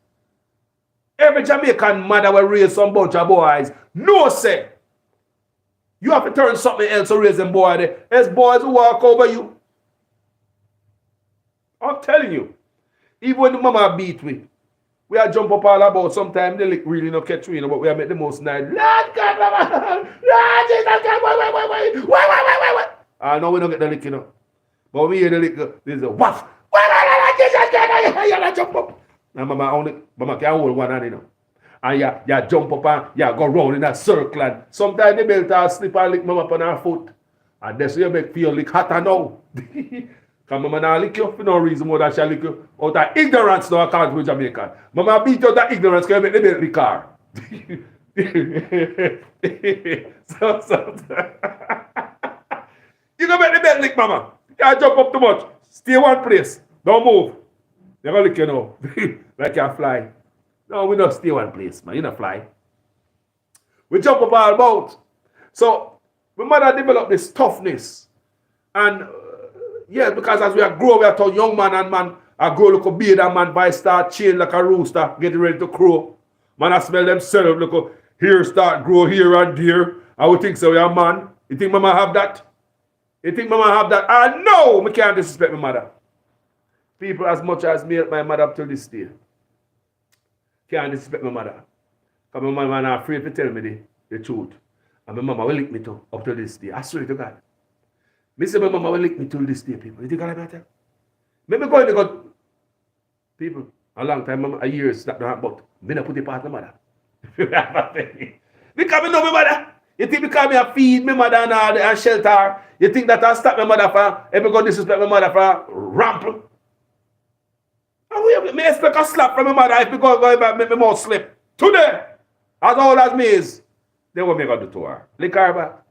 Every Jamaican mother will raise some bunch of boys. No, say. You have to turn something else to raise them boy there. As boys who walk over you. I'm telling you. Even when the mama beat we are jump up all about. Sometimes they like really not catch me, but we are make the most night. Lord God, mama. Lord Jesus God, wait. I know we don't get the lick, But when we hear the lick, there's a waff. You jump up. Now mama can hold one hand, you know. And you jump up and you go round in that circle. And sometimes the belt will slip and lick mama on her foot. And that's why you make feel like hotter now. Because mama now lick you for no reason more than she lick you out of ignorance now, according to Jamaican. Mama beat you out of ignorance because you make the belt lick her. so you go make the belt lick, mama. You can't jump up too much. Stay one place. Don't move. They're going to lick you now. Like you fly. No, we don't stay one place, man. You don't fly. We jump up all about. So, my mother developed this toughness. And, yeah, because as we are growing, we are told young man and man, I grow like a beard and man, by start chain like a rooster, getting ready to crow. Man, I smell themselves, look, here start grow here and there. I would think so, yeah, man. You think mama have that? You think mama have that? I know I can't disrespect my mother. People as much as me help my mother up to this day. Can't disrespect my mother. Because my mama not afraid to tell me the truth. And my mama will lick me to up to this day. I swear to God. Me say my mama will lick me till this day, people. You think I'm going to tell? Maybe going to go. People, a long time, mama, a year, snap down, but me not put it past my mother. Because I know my mother. You think because I feed my mother and shelter, you think that I stop my mother for, if I go disrespect my mother for ramp? I may expect a slap from my mother if we go back make my mouth slip. Today, as old as me is, they will make her do to her. Lick her back.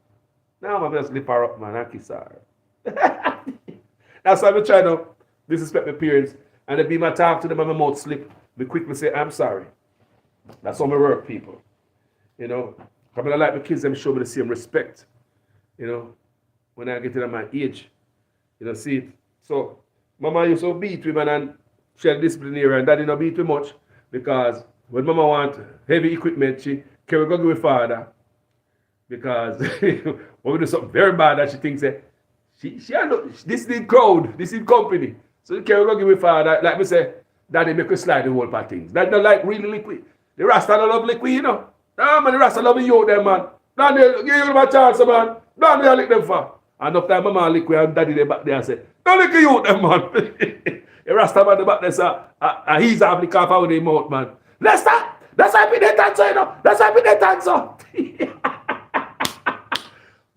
Now I'm just lift her up, man, and kiss her. That's why I try to disrespect my parents. And if I talk to them and my mouth slip, me quickly say, I'm sorry. That's how I work, people. You know, because I like my kids, them show me the same respect. You know, when I get to my age. You know, see it. So, mama used to beat me, man, and she had disciplinary, and daddy not beat me much. Because when mama want heavy equipment, she can go with father. Because when we do something very bad that she thinks that this is crowd, this is company. So you can't go give me father. Like me say, daddy make you slide the whole part things. Daddy don't like really liquid. The Rasta don't love liquid, you know. Nah, man, the Rasta love you them, man. Nah, they give you a chance, man. Nah, they lick them for. And enough time, mama liquid and daddy they back there and say, don't lick you them, man. The Rasta man the back there say, he's having the cough out of the mouth, man. Lester, that's why I put that answer, you know. That's why I put that answer.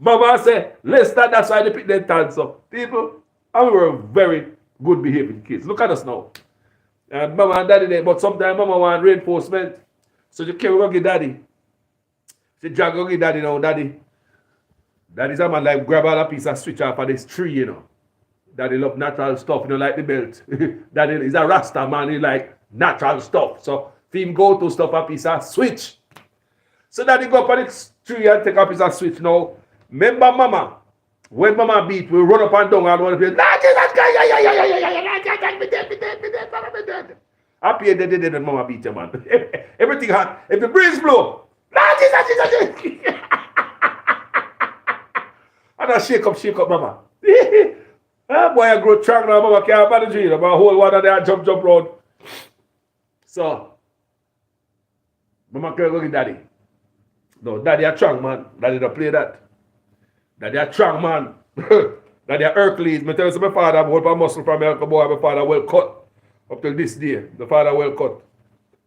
Mama say, Lester, that's why they pick their hands up. People, and we were very good behaving kids. Look at us now. Mama and daddy there, but sometimes mama want reinforcement. So you can't go get daddy. She drag go get daddy now, daddy. Daddy's a man like grab all a piece of switch off of this tree, you know. Daddy love natural stuff, you know, like the belt. Daddy is a Rasta man, he like natural stuff. So if him go to stuff a piece of switch. So daddy go up on the tree and take a piece of switch now. Remember mama, when mama beat, we run up and down and one place, happy dead when mama beat you, man. Everything hot. If the breeze blow, and I shake up, mama. Ah, boy, I grow strong now, mama can't manage it. My whole one of there jump round. So, mama can't go get daddy. No, daddy a strong man. Daddy don't play that. Daddy a strong man. Daddy a Hercules. Me tell you, my father hold a muscle from my boy. My father well cut. Up till this day. The father well cut.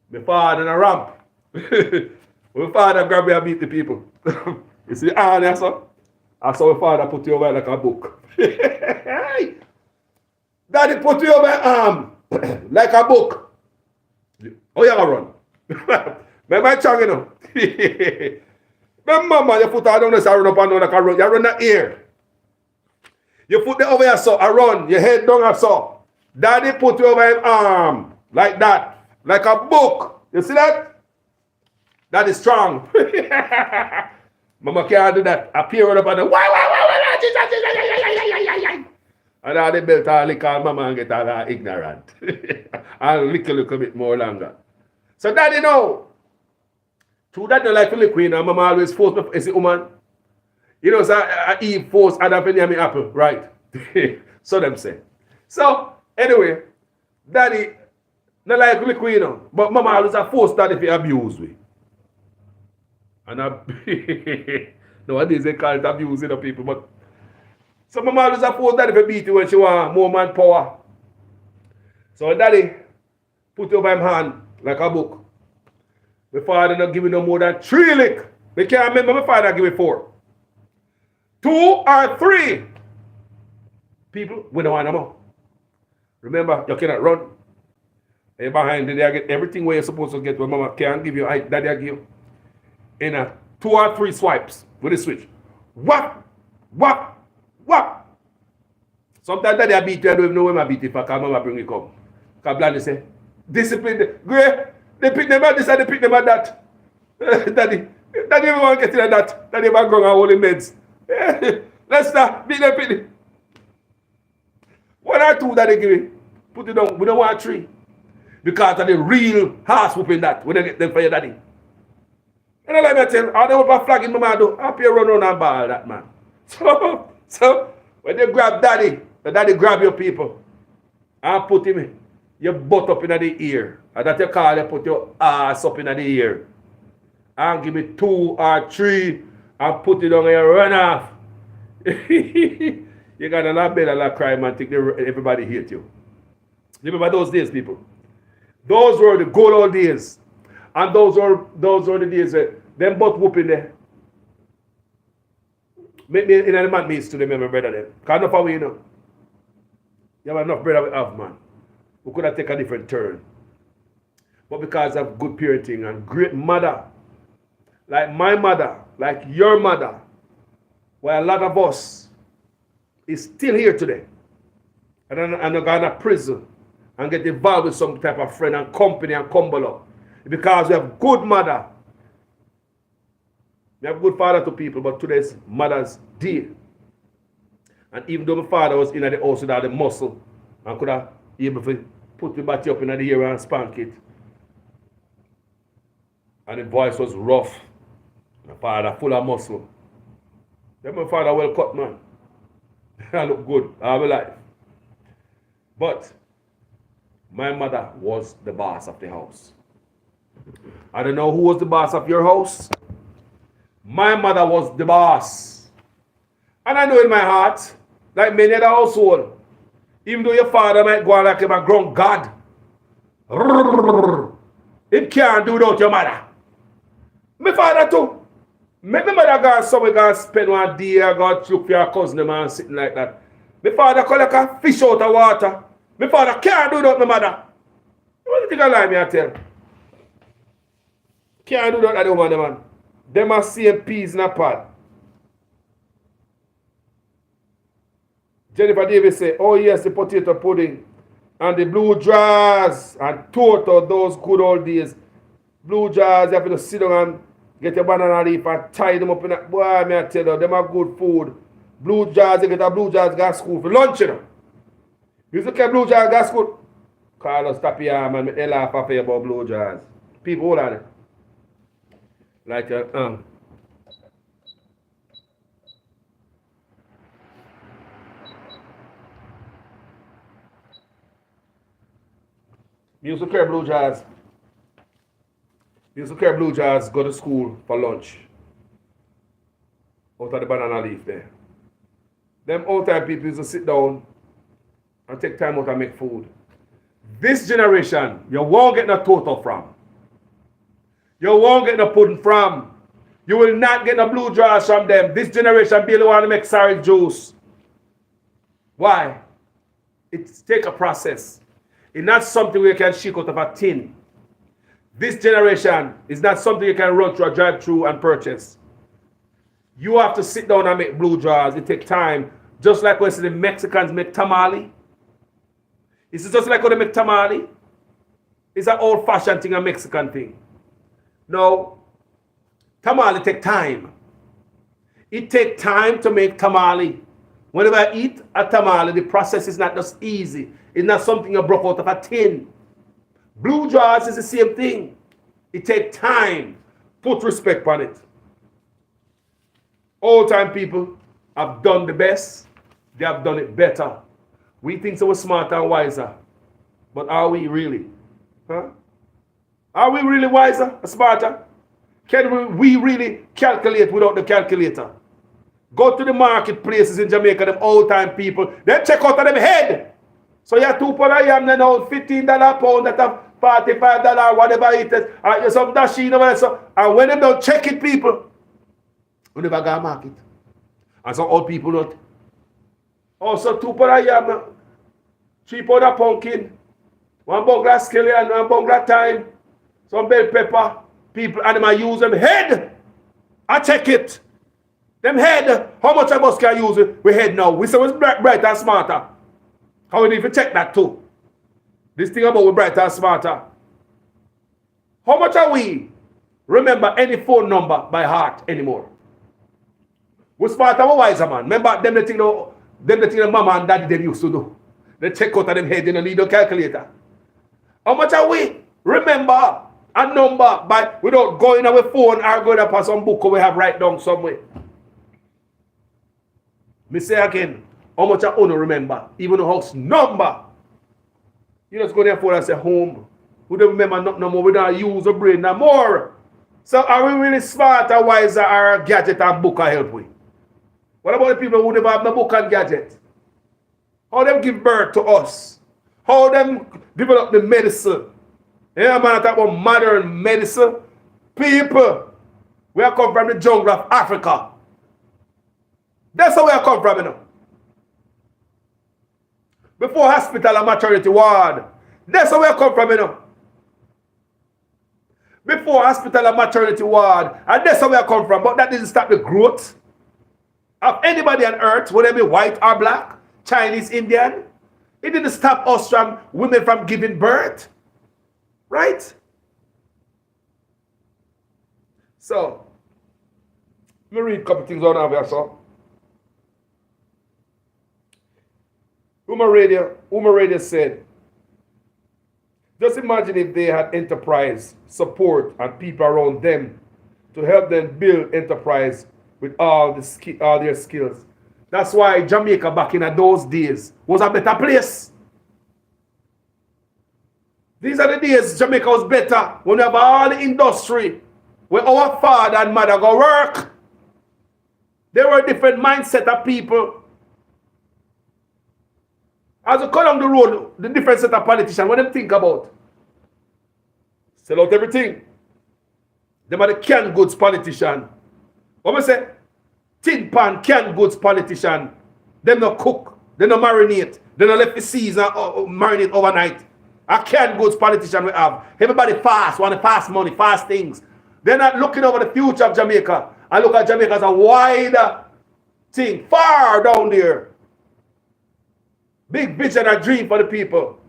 My father in a ramp. My father grab me and beat the people. You see, that's so. I saw my father put you over like a book. Daddy put you over arm like a book. Oh, you run. My chang, you know. My mama, you put her down there, run up and down like a run. You run the air. You put the over here, so I run. Your head down, so. Daddy put you over his arm like that, like a book. You see that? That is strong. Mama can't do that. Appear up and and all the belt all lick all mama and get all ignorant. I'll lick a little bit more longer. So daddy know. True that you like to lick and mama always force me. Is it woman? You know, so I eat force and I've been apple, right? So them say. So anyway, daddy not like lick you know, but mama always a force daddy to abuse me. And nowadays they call it abusing the people, but so mama always a force daddy to beat you when she want more manpower. So when daddy put it over him hand like a book, my father not give me no more than 3 lick. I can't remember my father give me 4. 2 or 3. People, we don't want no more. Remember, you cannot run. And behind there, you get everything where you're supposed to get when mama can't give you, daddy I give you. In a 2 or 3 swipes with the switch. Whap, whap, whap. Sometimes daddy I beat you, I don't even know when I beat you, because mama bring you come. Because Blandy say, discipline, great, they pick them at this and they pick them at that. Daddy everyone get in that. Daddy ever go and hold the meds. Let's start, beat them, pick them. 1 or 2 that they give me, put it down, we don't want 3. Because of the real horse whooping that, when they get them for your daddy. And I like me tell, all the whoop flag in my man do, happy run on and ball that man. So when they grab daddy, the daddy grab your people and put him in, your butt up in the ear. And that you call you put your ass up in the ear. And give me 2 or 3 and put it on and you run off. You got a lot better like crime and think everybody hate you. Remember those days, people? Those were the good old days. And those were the days that them both whooping there. Make me in the man meets to them, my brother them. Because enough of we, you know. You have enough brother we have, man. We could have taken a different turn. But because of good parenting and great mother, like my mother, like your mother, where a lot of us is still here today. And are going to prison and get involved with some type of friend and company and cumble up. Because we have good mother. We have good father to people, but today's Mother's Day. And even though my father was in the house with all the muscle and could have able to put the body up in the ear and spank it. And the voice was rough. My father full of muscle. Then my father well cut, man. I look good all my life. But my mother was the boss of the house. I don't know who was the boss of your house. My mother was the boss. And I know in my heart, like many other household, even though your father might go on like him a grown God, it can't do without your mother. My father too. My mother got somewhere go spend one day, go look for your cousin and sitting like that. My father collect a fish out of water. My father can't do without my mother. What do you think I lie me I tell? Can't do that woman, man. Them are same peas in a pot. Jennifer Davis say, oh yes, the potato pudding and the blue jars and total those good old days. Blue jars, you have to sit down and get your banana leaf and tie them up in that. Boy, me I tell you, them are good food. Blue jars, you get a blue jars gas school for lunch, you know. You look at blue jars gas school. Carlos Tapia, man, they laugh after about blue jars. People, hold on it. Like We used to carry blue jars. We used to carry blue jars, go to school for lunch. Out of the banana leaf there. Them old time people used to sit down and take time out and make food. This generation, you won't get no total from. You won't get no pudding from. You will not get no blue jars from them. This generation barely want to make sorry juice. Why? It's take a process. It's not something you can shake out of a tin. This generation is not something you can run through a drive-through and purchase. You have to sit down and make blue jars. It takes time. Just like when the Mexicans make tamale. It's just like when they make tamale. It's an old-fashioned thing, a Mexican thing. No, tamale take time. It takes time to make tamale. Whenever I eat a tamale, the process is not just easy. It's not something you broke out of a tin. Blue jars is the same thing. It takes time. Put respect on it. Old time people have done the best. They have done it better. We think so we're smarter and wiser. But are we really? Huh? Are we really wiser or smarter? Can we really calculate without the calculator? Go to the marketplaces in Jamaica, them old time people, they check out of them head. So you have 2 pound of yam now, $15 pound, that have $45, whatever it is. And you some dasheen over there. So, and when they don't check it, people, we never go to market. And some old people don't. Also 2 pound of yam, 3 pound of pumpkin, 1 bungler of scallion, 1 bungler of thyme, some bell pepper. People, and they might use them head. I check it. Them head, how much of us can use it? We head now. We say we're brighter and smarter. How we need to check that too? This thing about we're brighter and smarter. How much are we? Remember any phone number by heart anymore. We're smarter or wiser, man. Remember them the thing the mama and daddy them used to do. They check out of them head, you don't need a calculator. How much are we? Remember a number by without going on our phone or going up on some book we have write down somewhere. Me say again, how much I only remember, even the house number. You just go there for and say home. We don't remember nothing no more. We don't use the brain no more. So are we really smart or wiser or a gadget and book can help with? What about the people who never have no book and gadget? How them give birth to us? How them develop the medicine? Yeah, man, I talk about modern medicine. People, we are come from the jungle of Africa. That's how we are come from, you know. Before hospital and maternity ward. That's how we are come from, you know. Before hospital and maternity ward. And that's how we are come from. But that didn't stop the growth of anybody on earth, whether they be white or black, Chinese, Indian. It didn't stop us from women from giving birth. Right? So, let me read a couple things on over here, so. Uma Radio said, just imagine if they had enterprise, support, and people around them to help them build enterprise with all their skills. That's why Jamaica back in those days was a better place. These are the days Jamaica was better when we have all the industry where our father and mother go work. There were different mindset of people. As you come down the road, the different set of politicians, what them think about? Sell out everything. Them are the canned goods politician. What I say? Tin pan canned goods politician. Them no cook. They no marinate. They no left the season marinate overnight. A canned goods politician we have. Everybody fast, want to fast money, fast things. They're not looking over the future of Jamaica. I look at Jamaica as a wider thing, far down there. Big vision and dream for the people.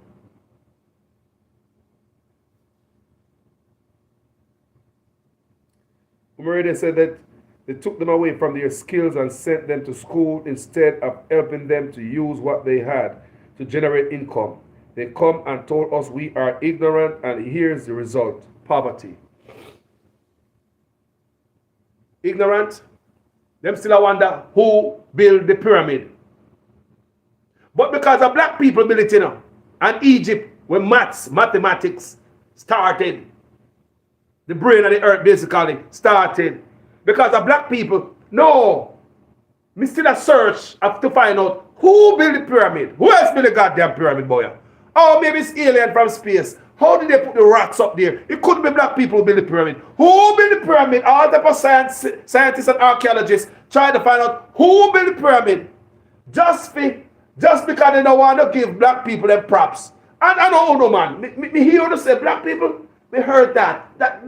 Merida said that they took them away from their skills and sent them to school instead of helping them to use what they had to generate income. They come and told us we are ignorant, and here's the result: poverty. Ignorant? Them still wonder who built the pyramid. But because the black people built it, you know, and Egypt, when mathematics started, the brain of the earth basically started. Because the black people, no, me still a search to find out who built the pyramid. Who else built the goddamn pyramid, boy? Oh, maybe it's alien from space. How did they put the rocks up there? It couldn't be black people who built the pyramid. Who built the pyramid? All type of scientists and archaeologists try to find out who built the pyramid. Just because they don't want to give black people them props. And I don't know, man. Me hear you say black people. We heard that. Let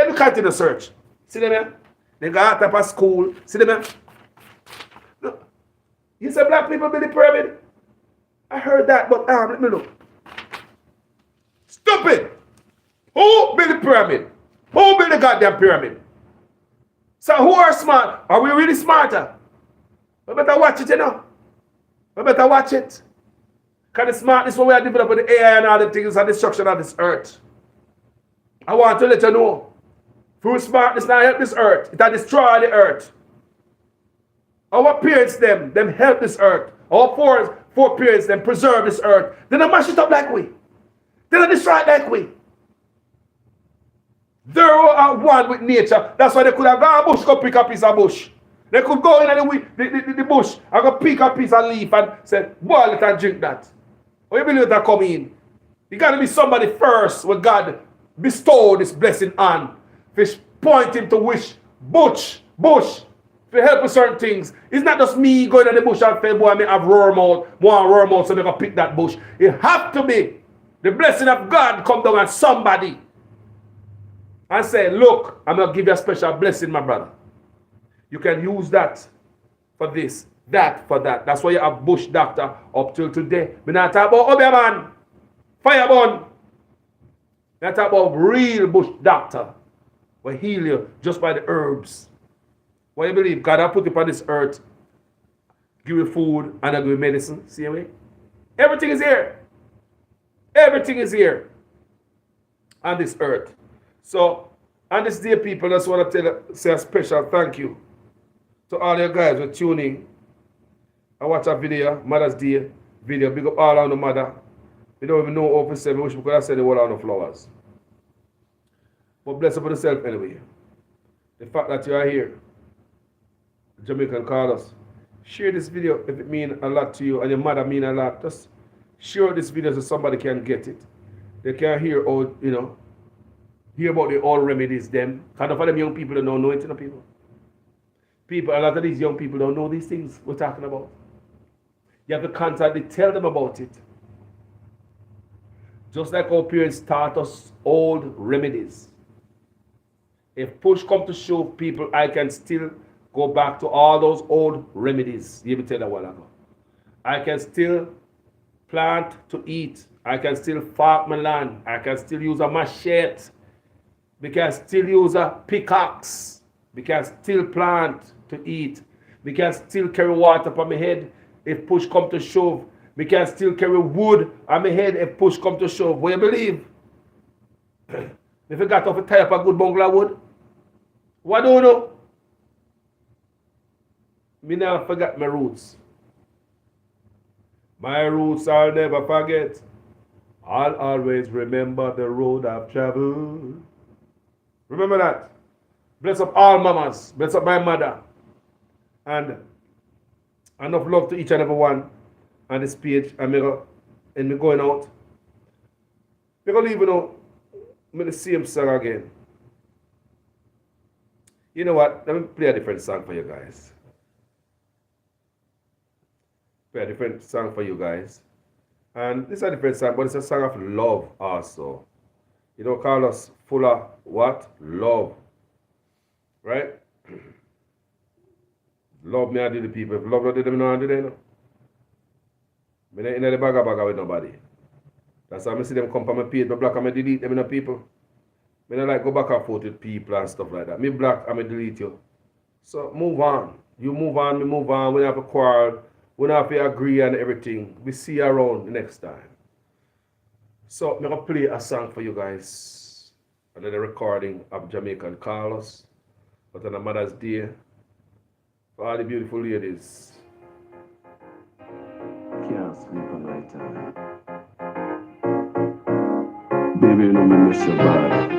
me continue the search. See them here? They got out of school. See them here? Look. You say black people build the pyramid? I heard that, but let me look. Stupid! Who built the pyramid? Who built the goddamn pyramid? So who are smart? Are we really smarter? We better watch it, you know. We better watch it. Because the smartness when we are developing the AI and all the things and destruction of this earth. I want to let you know. Through smartness not help this earth. It has destroyed the earth. Our parents them help this earth. Our four parents them preserve this earth. They don't mash it up like we. They don't destroy it like we. They are one with nature. That's why they could have gone bush, go pick a piece of bush. They could go in the bush and go pick a piece of leaf and say, boil it and drink that. Or you believe that come in? You got to be somebody first when God bestow this blessing on. Fish point him to wish bush. To help with certain things. It's not just me going in the bush and saying, boy, I may have roar mouth, so they can pick that bush. It have to be the blessing of God come down on somebody and say, look, I'm going to give you a special blessing, my brother. You can use that for this, that for that. That's why you have bush doctor up till today. We're not talking about Obia man, fireborn. We're not talking about real bush doctor. We heal you just by the herbs. What you believe? God has put you on this earth, give you food and give you medicine. See me? Everything is here. Everything is here on this earth. So, on this day, people, I just want to say a special thank you to all you guys who are tuning. I watch a video, Mother's Day video, big up all on the mother. We don't even know open seven, wish we could have said the whole on the flowers. But bless up for yourself anyway. The fact that you are here, Jamaican call us. Share this video if it means a lot to you and your mother mean a lot. Just share this video so somebody can get it. They can hear all, hear about the old remedies them. Because for them young people don't know it, people. A lot of these young people don't know these things we're talking about. You have to constantly tell them about it. Just like our parents taught us old remedies. If push come to shove, people, I can still go back to all those old remedies. You tell that a while ago. I can still plant to eat. I can still farm my land. I can still use a machete. We can still use a pickaxe. We can still plant to eat. We can still carry water on my head if push come to shove. We can still carry wood on my head if push come to shove. What you believe? If you got off a tie up a good bungalow wood, what do you know? Me never forget my roots. My roots I'll never forget. I'll always remember the road I've traveled. Remember that. Bless up all mamas. Bless up my mother. And enough love to each and every one on this page. And me going out. We're going to leave the same song again. You know what? Let me play a different song for you guys. Play a different song for you guys. And this is a different song, but it's a song of love also. Call us full of what? Love. Right? Love me, I do the people. If love not do them, no, I do them. I ain't in the bagga with nobody. That's why I see them come from my page, but black and I delete them in the people. I don't like go back and forth with people and stuff like that. Me black and I delete you. So move on. You move on, me move on. We don't have to quarrel. We don't have to agree on everything. We see you around the next time. So I'm going to play a song for you guys. Another recording of Jamaican Carlos. But on a Mother's Day. For all the beautiful ladies. Can't sleep at night time. Baby, you know me miss you bad.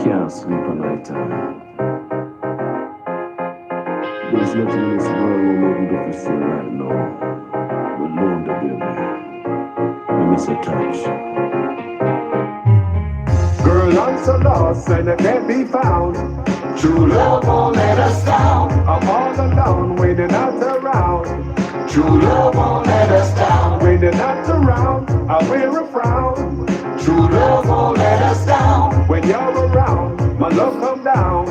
Can't sleep at night time. There's nothing in this world we may be able to see right now. We're lonely, baby. We miss a touch. Girl, I'm so lost and I can't be found. True love won't let us down. I'm all alone when you're not around. True love won't let us down. When you're not around, I wear a frown. True love won't let us down. When you're around, my love come down.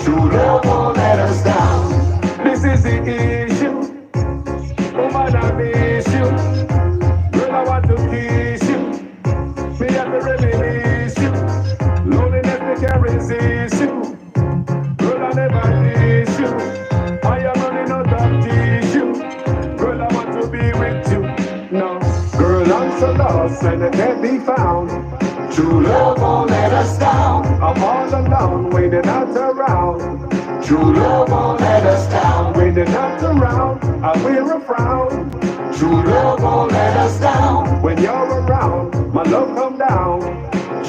True love won't let us down. This is the issue. Woman, I miss you. Girl, I want to kiss you. Me have to reminisce you. Loneliness, they can't resist you. Girl, I never miss you. I am running out of tissue. Girl, I want to be with you. No, girl, I'm so lost and I can't be found. True love won't let us down. I'm all alone when you're not around. True love won't let us down. When you're not around, I wear a frown. True love won't let us down. When you're around, my love come down.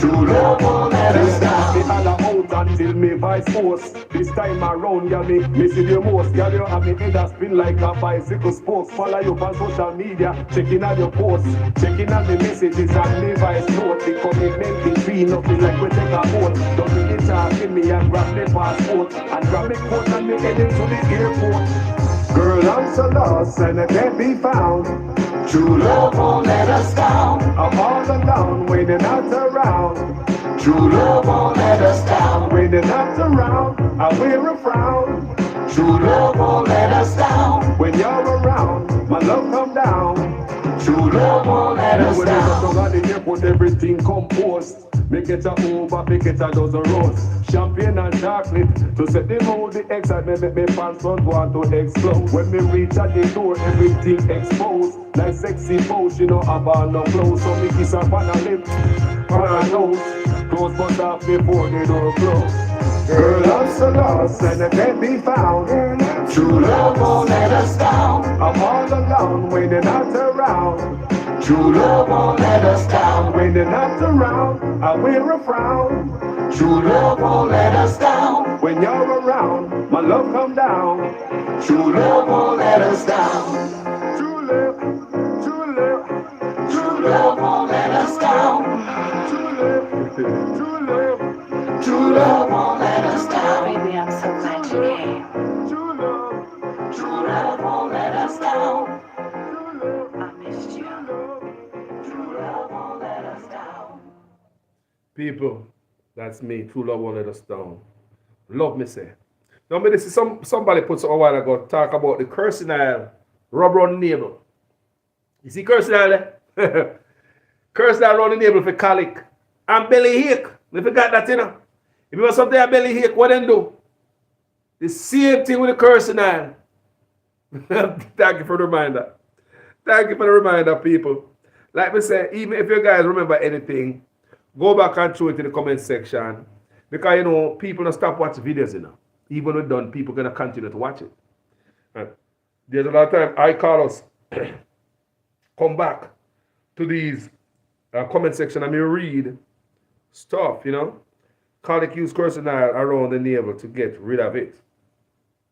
True love won't let us down. Me holler out until me vice force. This time around, yeah, me see the most. Girl, you have me head a spin like a bicycle spokes. Follow you on social media, checking out your posts, checking out the messages and me vice note. The commitment between nothing like we take a oath. Don't be talking me and grab me passport and grab me coat and me heading to the airport. Girl, I'm so lost and I can't be found. True love won't let us down. I'm all alone when you're not around. True love won't let us down. When you're not around, I wear a frown. True love won't let us down. When you're around, my love come down. True love won't let us down. When you're at the airport, everything composed. Make it a over, make it a dozen roast. Champagne and chocolate to set the mood, the excitement make me pants front want to explode. When me reach at the door, everything exposed. Like sexy pose, you know about no clothes. So me kiss her on her lip, on her nose. Close but off before the door close. Girl, I'm so lost and I can't be found. True love won't let us down. I'm all alone when you're not around. True love won't let us down. When you're not around, I wear a frown. True love won't let us down. When you're around, my love come down. True love won't let us down. True love, true love, true love won't let us down. True love, true love, true love won't let us down. Baby, I'm so glad you came. True love won't let us down. I missed you. True love won't let us down. People, that's me. True love won't let us down. Love me say. Now, me this is somebody put a while ago talk about the cursing aisle, rub around the navel. You see cursing aisle there? Cursing aisle around the navel for colic and belly ache. We forgot that, you know. If you want something a belly ache, what then do? The same thing with the cursing aisle. Thank you for the reminder. Thank you for the reminder, people. Like we say, even if you guys remember anything, go back and throw it in the comment section. Because, you know, people don't stop watching videos, you know. Even when done, people going to continue to watch it. And there's a lot of time I call us come back to these comment section and me read stuff, you know. Colic use cursing around the navel to get rid of it.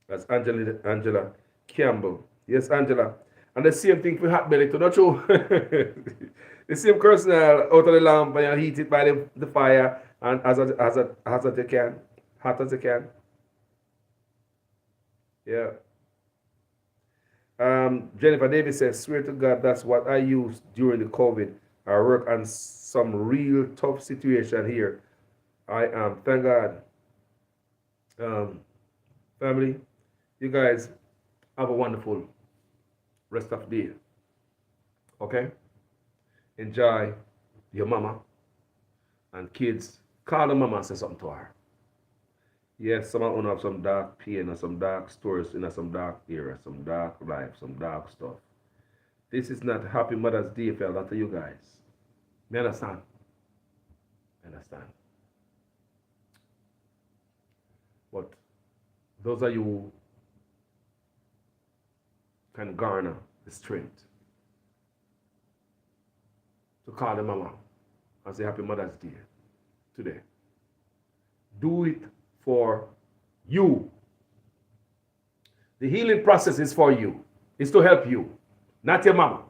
That's Angela Campbell. Yes, Angela. And the same thing for hot belly too, not true? The same cursing out of the lamp and you heat it by the fire and as you can. Hot as you can. Yeah. Jennifer Davis says, swear to God, that's what I used during the COVID. I work on some real tough situation here. I am. Thank God. Family, you guys have a wonderful rest of the day. Okay? Enjoy your mama and kids. Call the mama and say something to her. Yes, some of them have some dark pain and some dark stories in some dark era, some dark life, some dark stuff. This is not Happy Mother's Day for a lot of you guys. You understand? Understand? But those of you who can garner the strength to call the mama and say Happy Mother's Day today. Do it for you. The healing process is for you. It's to help you, not your mama.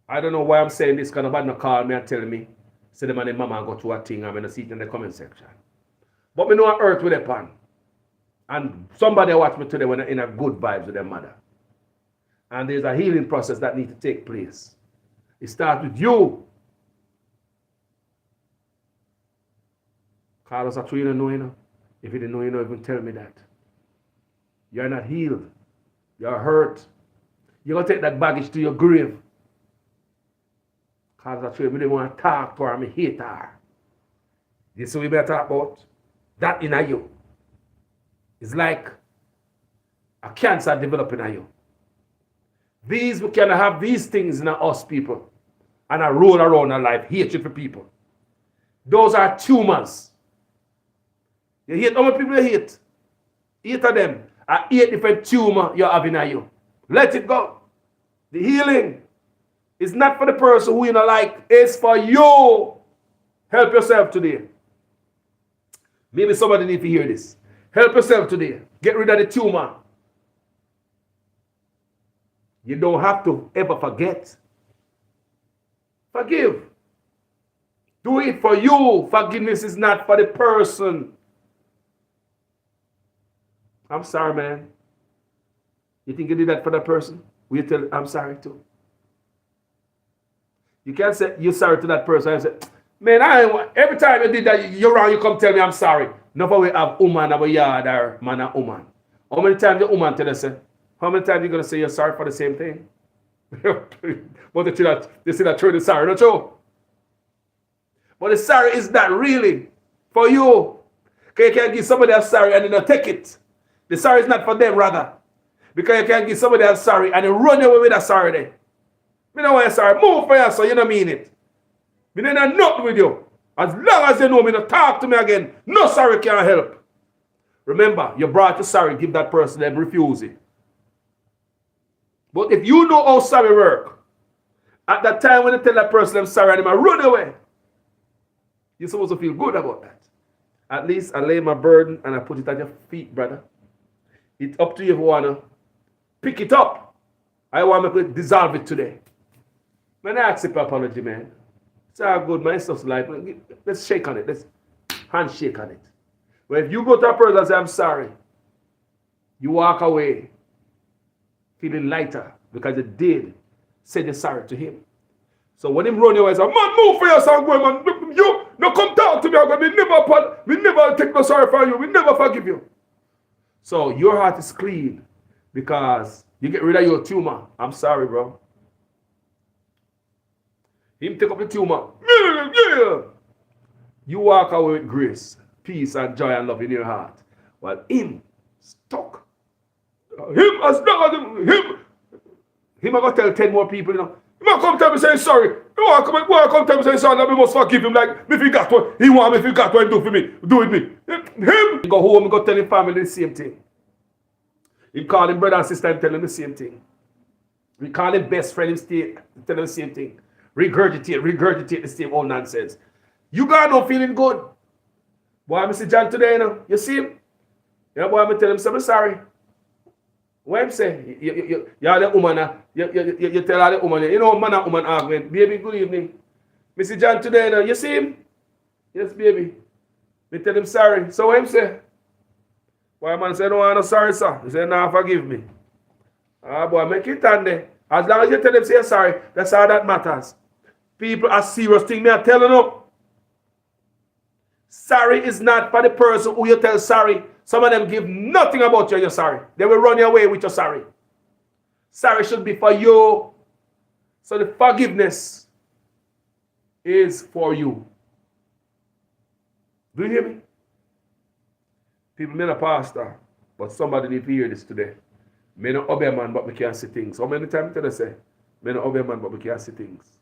I don't know why I'm saying this because nobody call me and tell me, say them and their mama go through a thing. I'm going to see it in the comment section. But me know I hurt with a pan. And somebody watch me today when they're in a good vibes with their mother. And there's a healing process that needs to take place. It starts with you. Carlos, I you don't know, you know. If you didn't know, you know, even tell me that. You're not healed. You're hurt. You're going to take that baggage to your grave. Carlos, I you didn't want to talk to her. I hate her. This is what we better talk about. That in you. It's like a cancer developing in you. We can have these things in us people and I roll around our life, hatred for people. Those are tumors. You hate how many people you hate? 8 of them are 8 different tumors you're having in you. Let it go. The healing It's not for the person who you don't like. It's for you. Help yourself today. Maybe somebody need to hear this. Help yourself today. Get rid of the tumor. You don't have to ever forget. Forgive. Do it for you. Forgiveness is not for the person. I'm sorry, man. You think you did that for that person? Will you tell I'm sorry too? You can't say you're sorry to that person and say, man, every time you did that, you're wrong, you come tell me I'm sorry. Never we have woman of a yard or man or woman. How many times the woman tell us, how many times you going to say you're sorry for the same thing? But they say that truth is sorry, not true. But the sorry is not really for you. Because you can't give somebody else sorry and they don't take it. The sorry is not for them, rather. Because you can't give somebody else sorry and they run away with that sorry there. Me don't want you sorry. Move for you, so you don't mean it. Me don't know nothing with you. As long as you know me, don't talk to me again. No sorry can't help. Remember, you brought your sorry, give that person, them refuse it. But if you know how sorry work, at that time when you tell that person I'm sorry and they might run away, you're supposed to feel good about that. At least I lay my burden and I put it at your feet, brother. It's up to you if you want to pick it up. I want to dissolve it today. Man, I accept apology, man. It's all good, man. It's just like, let's shake on it. Let's handshake on it. But if you go to a person and say, I'm sorry, you walk away feeling lighter because you did say you're sorry to him. So when him run your way, say, man, move for yourself, man. You no come talk to me. We never take no sorry for you. We never forgive you. So your heart is clean because you get rid of your tumor. I'm sorry, bro. Him take up the tumor. Yeah. You walk away with grace, peace, and joy and love in your heart. While him stuck. Him as long as him I go tell 10 more people, you know. He might come tell me saying sorry. He want to come tell me saying sorry that we must forgive him. Like if he got what he want, if he got what he do for me, do with me. Him he go home and go tell his family the same thing. He call him brother and sister and tell him the same thing. We call him best friend and tell him the same thing. Regurgitate the same old nonsense. You got no feeling good. Boy, I see John today, you know. You see him? Yeah, boy, I'm tell him something sorry. What I'm saying? You're the woman, you tell all the woman, you know, man and woman argument. Baby, good evening. Mr. John today, you know, you see him? Yes, baby. Me tell him sorry. So what him say? Boy, man say, no, I'm not sorry, sir. He say, nah, forgive me. Ah, boy, make it stand there. As long as you tell them say sorry, that's all that matters. People are serious thing, me are telling them. Sorry is not for the person who you tell sorry. Some of them give nothing about you and you're sorry. They will run your way with your sorry. Sorry should be for you. So the forgiveness is for you. Do you hear me? People may not pastor, but somebody need to hear this today. May not obey man, but we can't see things. How many times did I say? May not obey man, but we can't see things.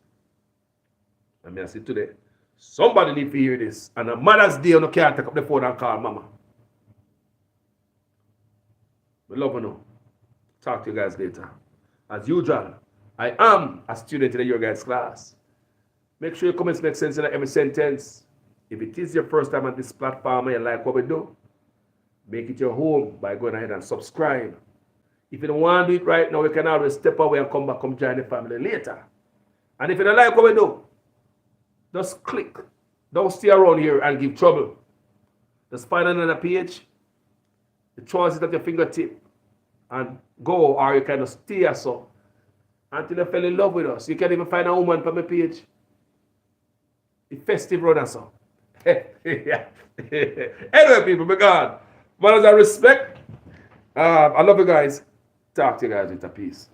And may I say today, somebody need to hear this. And on Mother's Day, you can't take up the phone and call mama. We love you now. Talk to you guys later. As usual, I am a student in your guys' class. Make sure your comments make sense in every sentence. If it is your first time on this platform and you like what we do, make it your home by going ahead and subscribe. If you don't want to do it right now, you can always step away and come back, come join the family later. And if you don't like what we do, just click. Don't stay around here and give trouble. Just find another page. The choice is at your fingertip. And go, or you can just stay so until you fell in love with us. You can even find a woman from my page. It's festive run so. Anyway, people, my God. Manners and respect. I love you guys. Talk to you guys with a peace.